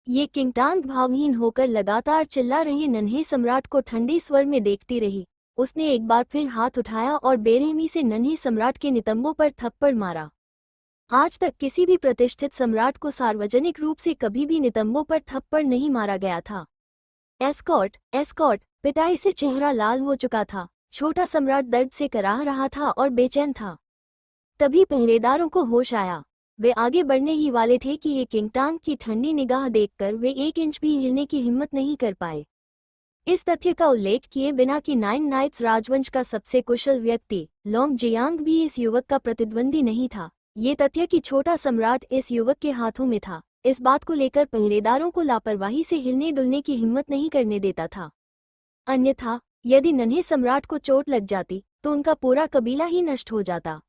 [SPEAKER 1] ये किंगटांग भावहीन होकर लगातार चिल्ला रहे नन्हे सम्राट को ठंडे स्वर में देखती रही। उसने एक बार फिर हाथ उठाया और बेरहमी से नन्हे सम्राट के नितंबों पर थप्पड़ मारा। आज तक किसी भी प्रतिष्ठित सम्राट को सार्वजनिक रूप से कभी भी नितंबों पर थप्पड़ नहीं मारा गया था। एस्कॉर्ट, एस्कॉर्ट, पिटाई से चेहरा लाल हो चुका था। छोटा सम्राट दर्द से कराह रहा था और बेचैन था। तभी पहरेदारों को होश आया। वे आगे बढ़ने ही वाले थे कि ये किंगटांग की ठंडी निगाह देखकर वे 1 इंच भी हिलने की हिम्मत नहीं कर पाए। इस तथ्य का उल्लेख किए बिना कि 9 नाइट्स राजवंश का सबसे कुशल व्यक्ति लॉन्ग जियांग भी इस युवक का प्रतिद्वंदी नहीं था, ये तथ्य कि छोटा सम्राट इस युवक के हाथों में था, इस बात को लेकर पहरेदारों को लापरवाही से हिलने डुलने की हिम्मत नहीं करने देता था। अन्यथा यदि नन्हे सम्राट को चोट लग जाती तो उनका पूरा कबीला ही नष्ट हो जाता।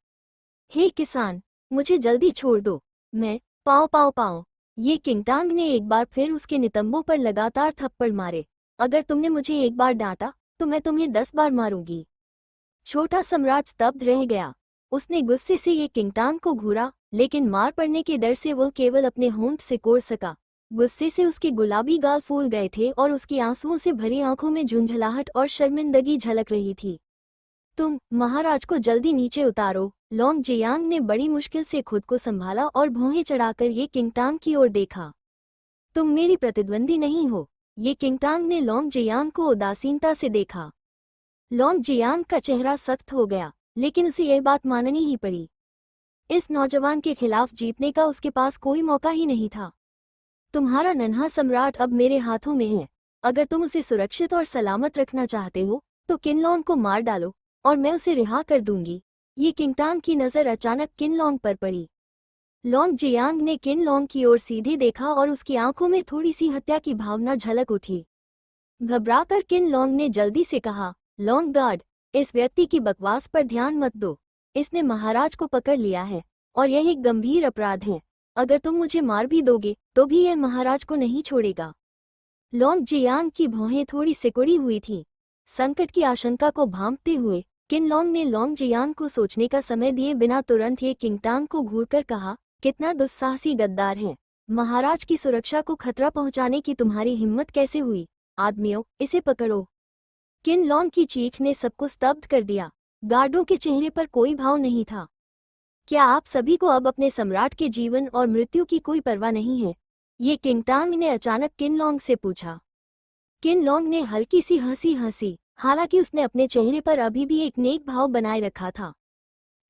[SPEAKER 1] हे किसान, मुझे जल्दी छोड़ दो। मैं पाँव पाँव पाँव। ये किंगटांग ने एक बार फिर उसके नितंबों पर लगातार थप्पड़ मारे। अगर तुमने मुझे एक बार डांटा तो मैं तुम्हें 10 बार मारूंगी। छोटा सम्राट स्तब्ध रह गया। उसने गुस्से से ये किंगटांग को घूरा, लेकिन मार पड़ने के डर से वह केवल अपने होंठ सिकोड़ सका। गुस्से से उसके गुलाबी गाल फूल गए थे और उसकी आंसुओं से भरी आंखों में झुंझलाहट और शर्मिंदगी झलक रही थी। तुम महाराज को जल्दी नीचे उतारो। लॉन्ग जियांग ने बड़ी मुश्किल से खुद को संभाला और भौहें चढ़ाकर ये किंगटांग की ओर देखा। तुम मेरी प्रतिद्वंदी नहीं हो। ये किंगटांग ने लॉन्ग जियांग को उदासीनता से देखा। लॉन्ग जियांग का चेहरा सख्त हो गया, लेकिन उसे यह बात माननी ही पड़ी। इस नौजवान के खिलाफ जीतने का उसके पास कोई मौका ही नहीं था। तुम्हारा नन्हा सम्राट अब मेरे हाथों में है। अगर तुम उसे सुरक्षित और सलामत रखना चाहते हो तो किनलॉन्ग को मार डालो और मैं उसे रिहा कर दूंगी। ये किंगटांग की नज़र अचानक किनलॉन्ग पर पड़ी। लॉन्ग जियांग ने किनलॉन्ग की ओर सीधे देखा और उसकी आंखों में थोड़ी सी हत्या की भावना झलक उठी। घबराकर किनलॉन्ग ने जल्दी से कहा, लॉन्ग गार्ड, इस व्यक्ति की बकवास पर ध्यान मत दो। इसने महाराज को पकड़ लिया है और यह एक गंभीर अपराध है। अगर तुम मुझे मार भी दोगे तो भी यह महाराज को नहीं छोड़ेगा। लॉन्ग जियांग की भौहें थोड़ी सिकुड़ी हुई थीं। संकट की आशंका को भांपते हुए किनलॉन्ग ने लॉन्ग जियांग को सोचने का समय दिए बिना तुरंत ये किंगटांग को घूरकर कहा, कितना दुस्साहसी गद्दार है। महाराज की सुरक्षा को खतरा पहुंचाने की तुम्हारी हिम्मत कैसे हुई? आदमियों, इसे पकड़ो। किनलॉन्ग की चीख ने सबको स्तब्ध कर दिया। गार्डों के चेहरे पर कोई भाव नहीं था। क्या आप सभी को अब अपने सम्राट के जीवन और मृत्यु की कोई परवाह नहीं है? ये किंगटांग ने अचानक किनलॉन्ग से पूछा। किनलॉन्ग ने हल्की सी हंसी हंसी, हालांकि उसने अपने चेहरे पर अभी भी एक नेक भाव बनाए रखा था।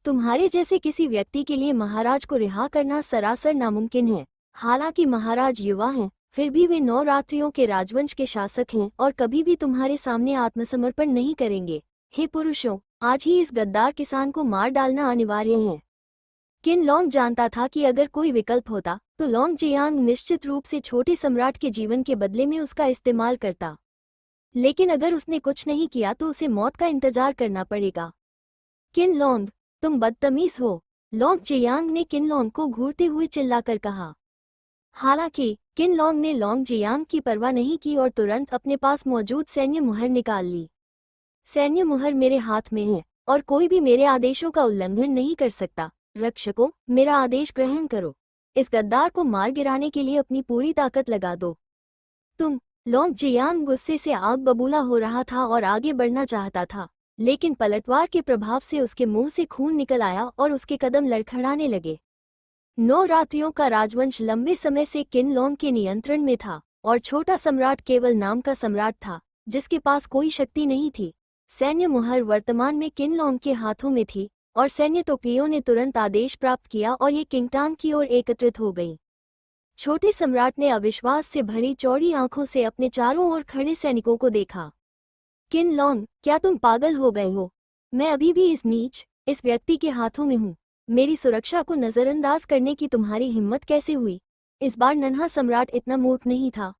[SPEAKER 1] तुम्हारे जैसे किसी व्यक्ति के लिए महाराज को रिहा करना सरासर नामुमकिन है। हालांकि महाराज युवा हैं, फिर भी वे 9 रात्रियों के राजवंश के शासक हैं और कभी भी तुम्हारे सामने आत्मसमर्पण नहीं करेंगे। हे पुरुषों, आज ही इस गद्दार किसान को मार डालना अनिवार्य है। किनलॉन्ग जानता था कि अगर कोई विकल्प होता तो लॉन्ग जियांग निश्चित रूप से छोटे सम्राट के जीवन के बदले में उसका इस्तेमाल करता, लेकिन अगर उसने कुछ नहीं किया तो उसे मौत का इंतजार करना पड़ेगा। किनलॉन्ग, तुम बदतमीज हो। लॉन्ग जियांग ने किनलोंग को घूरते हुए चिल्लाकर कहा। हालांकि किनलोंग ने लॉन्ग जियांग की परवाह नहीं की और तुरंत अपने पास मौजूद सैन्य मुहर निकाल ली। सैन्य मुहर मेरे हाथ में है और कोई भी मेरे आदेशों का उल्लंघन नहीं कर सकता। रक्षकों, मेरा आदेश ग्रहण करो। इस गद्दार को मार गिराने के लिए अपनी पूरी ताकत लगा दो। तुम। लॉन्ग जियांग गुस्से से आग बबूला हो रहा था और आगे बढ़ना चाहता था, लेकिन पलटवार के प्रभाव से उसके मुंह से खून निकल आया और उसके कदम लड़खड़ाने लगे। 9 रात्रियों का राजवंश लंबे समय से किनलोंग के नियंत्रण में था और छोटा सम्राट केवल नाम का सम्राट था, जिसके पास कोई शक्ति नहीं थी। सैन्य मुहर वर्तमान में किनलोंग के हाथों में थी और सैन्य टोकरियों ने तुरंत आदेश प्राप्त किया और ये किंगटांग की ओर एकत्रित हो गई। छोटे सम्राट ने अविश्वास से भरी चौड़ी आंखों से अपने चारों ओर खड़े सैनिकों को देखा। किनलोंग, क्या तुम पागल हो गए हो? मैं अभी भी इस व्यक्ति के हाथों में हूँ। मेरी सुरक्षा को नजरअंदाज करने की तुम्हारी हिम्मत कैसे हुई? इस बार नन्हा सम्राट इतना मूर्ख नहीं था।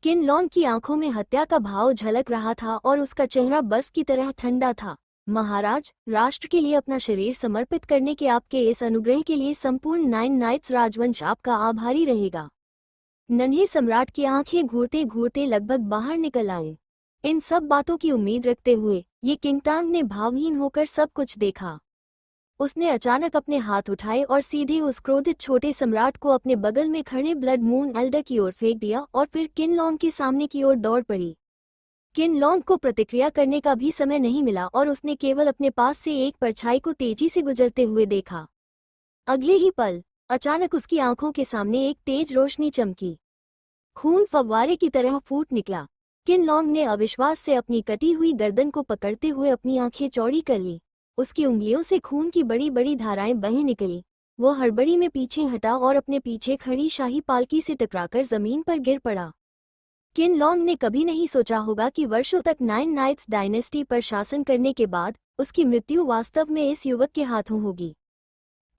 [SPEAKER 1] किनलोंग की आंखों में हत्या का भाव झलक रहा था और उसका चेहरा बर्फ की तरह ठंडा था। महाराज, राष्ट्र के लिए अपना शरीर समर्पित करने के आपके इस अनुग्रह के लिए संपूर्ण 9 नाइट्स राजवंश आपका आभारी रहेगा। नन्हे सम्राट की आंखें घूरते घूरते लगभग बाहर निकल आए। इन सब बातों की उम्मीद रखते हुए ये किंगटांग ने भावहीन होकर सब कुछ देखा। उसने अचानक अपने हाथ उठाए और सीधे उस क्रोधित छोटे सम्राट को अपने बगल में खड़े ब्लड मून एल्डर की ओर फेंक दिया और फिर किनलोंग के सामने की ओर दौड़ पड़ी। किनलोंग को प्रतिक्रिया करने का भी समय नहीं मिला और उसने केवल अपने पास से एक परछाई को तेजी से गुजरते हुए देखा। अगले ही पल अचानक उसकी आंखों के सामने एक तेज रोशनी चमकी। खून फव्वारे की तरह फूट निकला। किनलोंग ने अविश्वास से अपनी कटी हुई गर्दन को पकड़ते हुए अपनी आंखें चौड़ी कर ली। उसकी उंगलियों से खून की बड़ी बड़ी धाराएं बह निकली। वो हड़बड़ी में पीछे हटा और अपने पीछे खड़ी शाही पालकी से टकराकर जमीन पर गिर पड़ा। किनलोंग ने कभी नहीं सोचा होगा कि वर्षों तक 9 नाइट्स डायनेस्टी पर शासन करने के बाद उसकी मृत्यु वास्तव में इस युवक के हाथों होगी।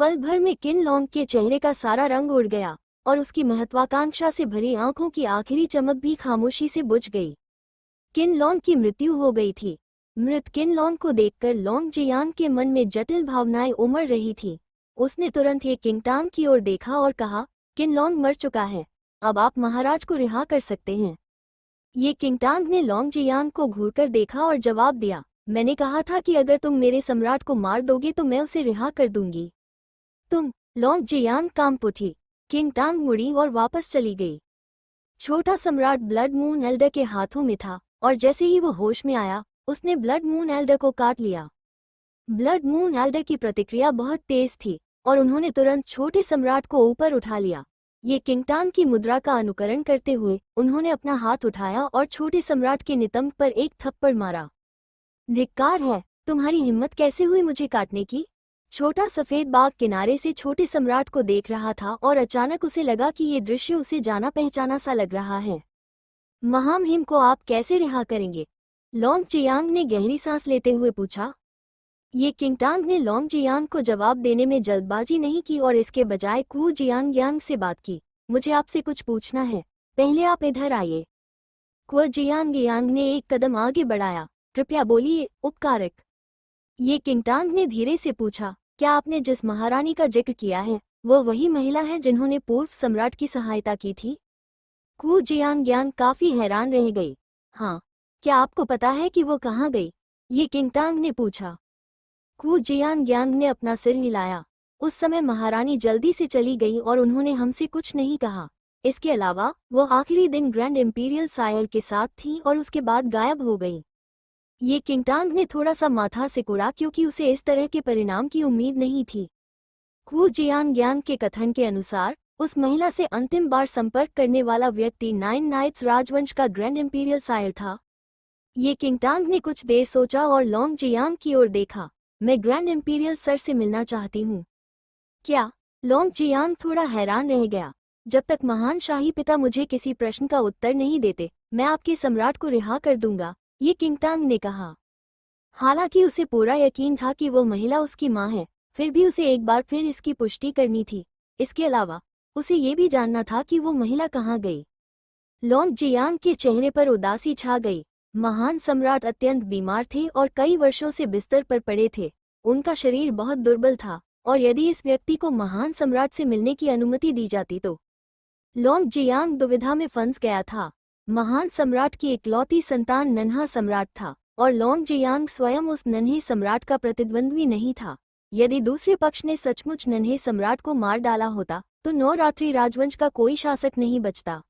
[SPEAKER 1] पल भर में किनलोंग के चेहरे का सारा रंग उड़ गया और उसकी महत्वाकांक्षा से भरी आंखों की आखिरी चमक भी खामोशी से बुझ गई। किनलोंग की मृत्यु हो गई थी। मृत किनलोंग को देखकर लॉन्ग जियांग के मन में जटिल भावनाएं उमड़ रही थी। उसने तुरंत ये किंगटांग की ओर देखा और कहा, किनलोंग मर चुका है, अब आप महाराज को रिहा कर सकते हैं। ये किंगटांग ने लॉन्ग जियांग को घूरकर देखा और जवाब दिया, मैंने कहा था कि अगर तुम मेरे सम्राट को मार दोगे तो मैं उसे रिहा कर दूंगी। तुम। लॉन्ग जियांग कांप उठी। किंगटांग मुड़ी और वापस चली गई। छोटा सम्राट ब्लड मून एल्डर के हाथों में था और जैसे ही वो होश में आया उसने ब्लड मून एल्डर को काट लिया। ब्लड मून एल्डर की प्रतिक्रिया बहुत तेज थी और उन्होंने तुरंत छोटे सम्राट को ऊपर उठा लिया। ये किंगटांग की मुद्रा का अनुकरण करते हुए उन्होंने अपना हाथ उठाया और छोटे सम्राट के नितंब पर एक थप्पड़ मारा। धिक्कार है, तुम्हारी हिम्मत कैसे हुई मुझे काटने की? छोटा सफेद बाघ किनारे से छोटे सम्राट को देख रहा था और अचानक उसे लगा कि ये दृश्य उसे जाना पहचाना सा लग रहा है। महामहिम को आप कैसे रिहा करेंगे? लॉन्ग जियांग ने गहरी सांस लेते हुए पूछा। ये किंगटांग ने लॉन्ग जियांग को जवाब देने में जल्दबाजी नहीं की और इसके बजाय कू जियांग से बात की। मुझे आपसे कुछ पूछना है, पहले आप इधर आइए। कू जियांग ने एक कदम आगे बढ़ाया। कृपया बोलिए, उपकारक। ये किंगटांग ने धीरे से पूछा, क्या आपने जिस महारानी का जिक्र किया है वो वही महिला है जिन्होंने पूर्व सम्राट की सहायता की थी? कू जियांग काफी हैरान रह गई। हाँ, क्या आपको पता है कि वो कहाँ गई? ये किंगटांग ने पूछा। कू जियांग ने अपना सिर हिलाया। उस समय महारानी जल्दी से चली गई और उन्होंने हमसे कुछ नहीं कहा। इसके अलावा वो आखिरी दिन ग्रैंड इंपीरियल सायर के साथ थी और उसके बाद गायब हो गई। ये किंगटांग ने थोड़ा सा माथा सिकुड़ा क्योंकि उसे इस तरह के परिणाम की उम्मीद नहीं थी। कू जियांग के कथन के अनुसार उस महिला से अंतिम बार संपर्क करने वाला व्यक्ति 9 नाइट्स राजवंश का ग्रैंड इंपीरियल सायर था। ये किंगटांग ने कुछ देर सोचा और लॉन्ग जियांग की ओर देखा। मैं ग्रैंड इंपीरियल सर से मिलना चाहती हूँ। क्या? लॉन्ग जियांग थोड़ा हैरान रह गया। जब तक महान शाही पिता मुझे किसी प्रश्न का उत्तर नहीं देते मैं आपके सम्राट को रिहा कर दूंगा, ये किंगटांग ने कहा। हालांकि उसे पूरा यकीन था कि वो महिला उसकी मां है, फिर भी उसे एक बार फिर इसकी पुष्टि करनी थी। इसके अलावा उसे ये भी जानना था कि वो महिला कहाँ गई। लॉन्ग जियांग के चेहरे पर उदासी छा गई। महान सम्राट अत्यंत बीमार थे और कई वर्षों से बिस्तर पर पड़े थे। उनका शरीर बहुत दुर्बल था और यदि इस व्यक्ति को महान सम्राट से मिलने की अनुमति दी जाती तो। लॉन्ग जियांग दुविधा में फंस गया था। महान सम्राट की इकलौती संतान नन्हा सम्राट था और लॉन्ग जियांग स्वयं उस नन्हे सम्राट का प्रतिद्वंद्वी नहीं था। यदि दूसरे पक्ष ने सचमुच नन्हे सम्राट को मार डाला होता तो नौरात्रि राजवंश का कोई शासक नहीं बचता।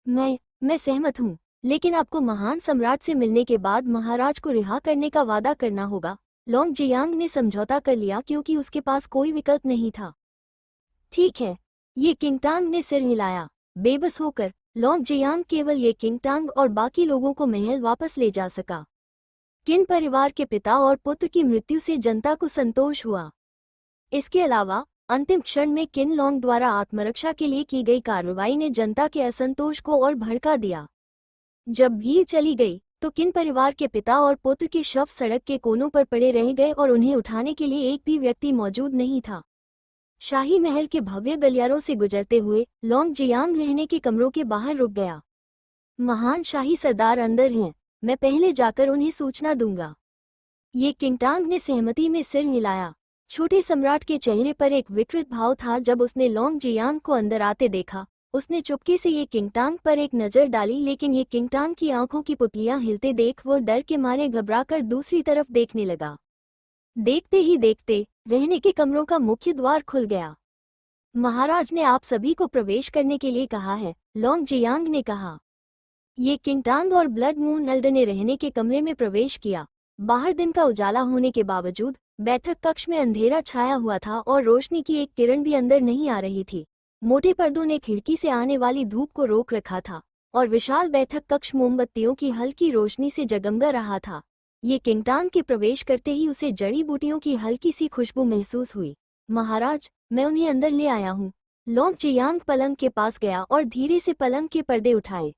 [SPEAKER 1] मैं सहमत हूँ, लेकिन आपको महान सम्राट से मिलने के बाद महाराज को रिहा करने का वादा करना होगा। लॉन्ग जियांग ने समझौता कर लिया क्योंकि उसके पास कोई विकल्प नहीं था। ठीक है, ये किंगटांग ने सिर हिलाया। बेबस होकर लॉन्ग जियांग केवल ये किंगटांग और बाकी लोगों को महल वापस ले जा सका। किन परिवार के पिता और पुत्र की मृत्यु से जनता को संतोष हुआ। इसके अलावा अंतिम क्षण में किन लॉन्ग द्वारा आत्मरक्षा के लिए की गई कार्रवाई ने जनता के असंतोष को और भड़का दिया। जब भीड़ चली गई तो किन परिवार के पिता और पुत्र के शव सड़क के कोनों पर पड़े रह गए और उन्हें उठाने के लिए एक भी व्यक्ति मौजूद नहीं था। शाही महल के भव्य गलियारों से गुजरते हुए लॉन्ग जियांग रहने के कमरों के बाहर रुक गया। महान शाही सरदार अंदर हैं, मैं पहले जाकर उन्हें सूचना दूंगा। ये किंगटांग ने सहमति में सिर हिलाया। छोटे सम्राट के चेहरे पर एक विकृत भाव था जब उसने लॉन्ग जियांग को अंदर आते देखा। उसने चुपके से ये किंगटांग पर एक नज़र डाली, लेकिन ये किंगटांग की आंखों की पुतलियां हिलते देख वो डर के मारे घबराकर दूसरी तरफ देखने लगा। देखते ही देखते रहने के कमरों का मुख्य द्वार खुल गया। महाराज ने आप सभी को प्रवेश करने के लिए कहा है, लॉन्ग जियांग ने कहा। ये किंगटांग और ब्लड मून नल्ड ने रहने के कमरे में प्रवेश किया। बाहर दिन का उजाला होने के बावजूद बैठक कक्ष में अंधेरा छाया हुआ था और रोशनी की एक किरण भी अंदर नहीं आ रही थी। मोटे पर्दों ने खिड़की से आने वाली धूप को रोक रखा था और विशाल बैठक कक्ष मोमबत्तियों की हल्की रोशनी से जगमगा रहा था। ये किंगटांग के प्रवेश करते ही उसे जड़ी बूटियों की हल्की सी खुशबू महसूस हुई। महाराज, मैं उन्हें अंदर ले आया हूँ। लॉन्ग जियांग पलंग के पास गया और धीरे से पलंग के पर्दे उठाए।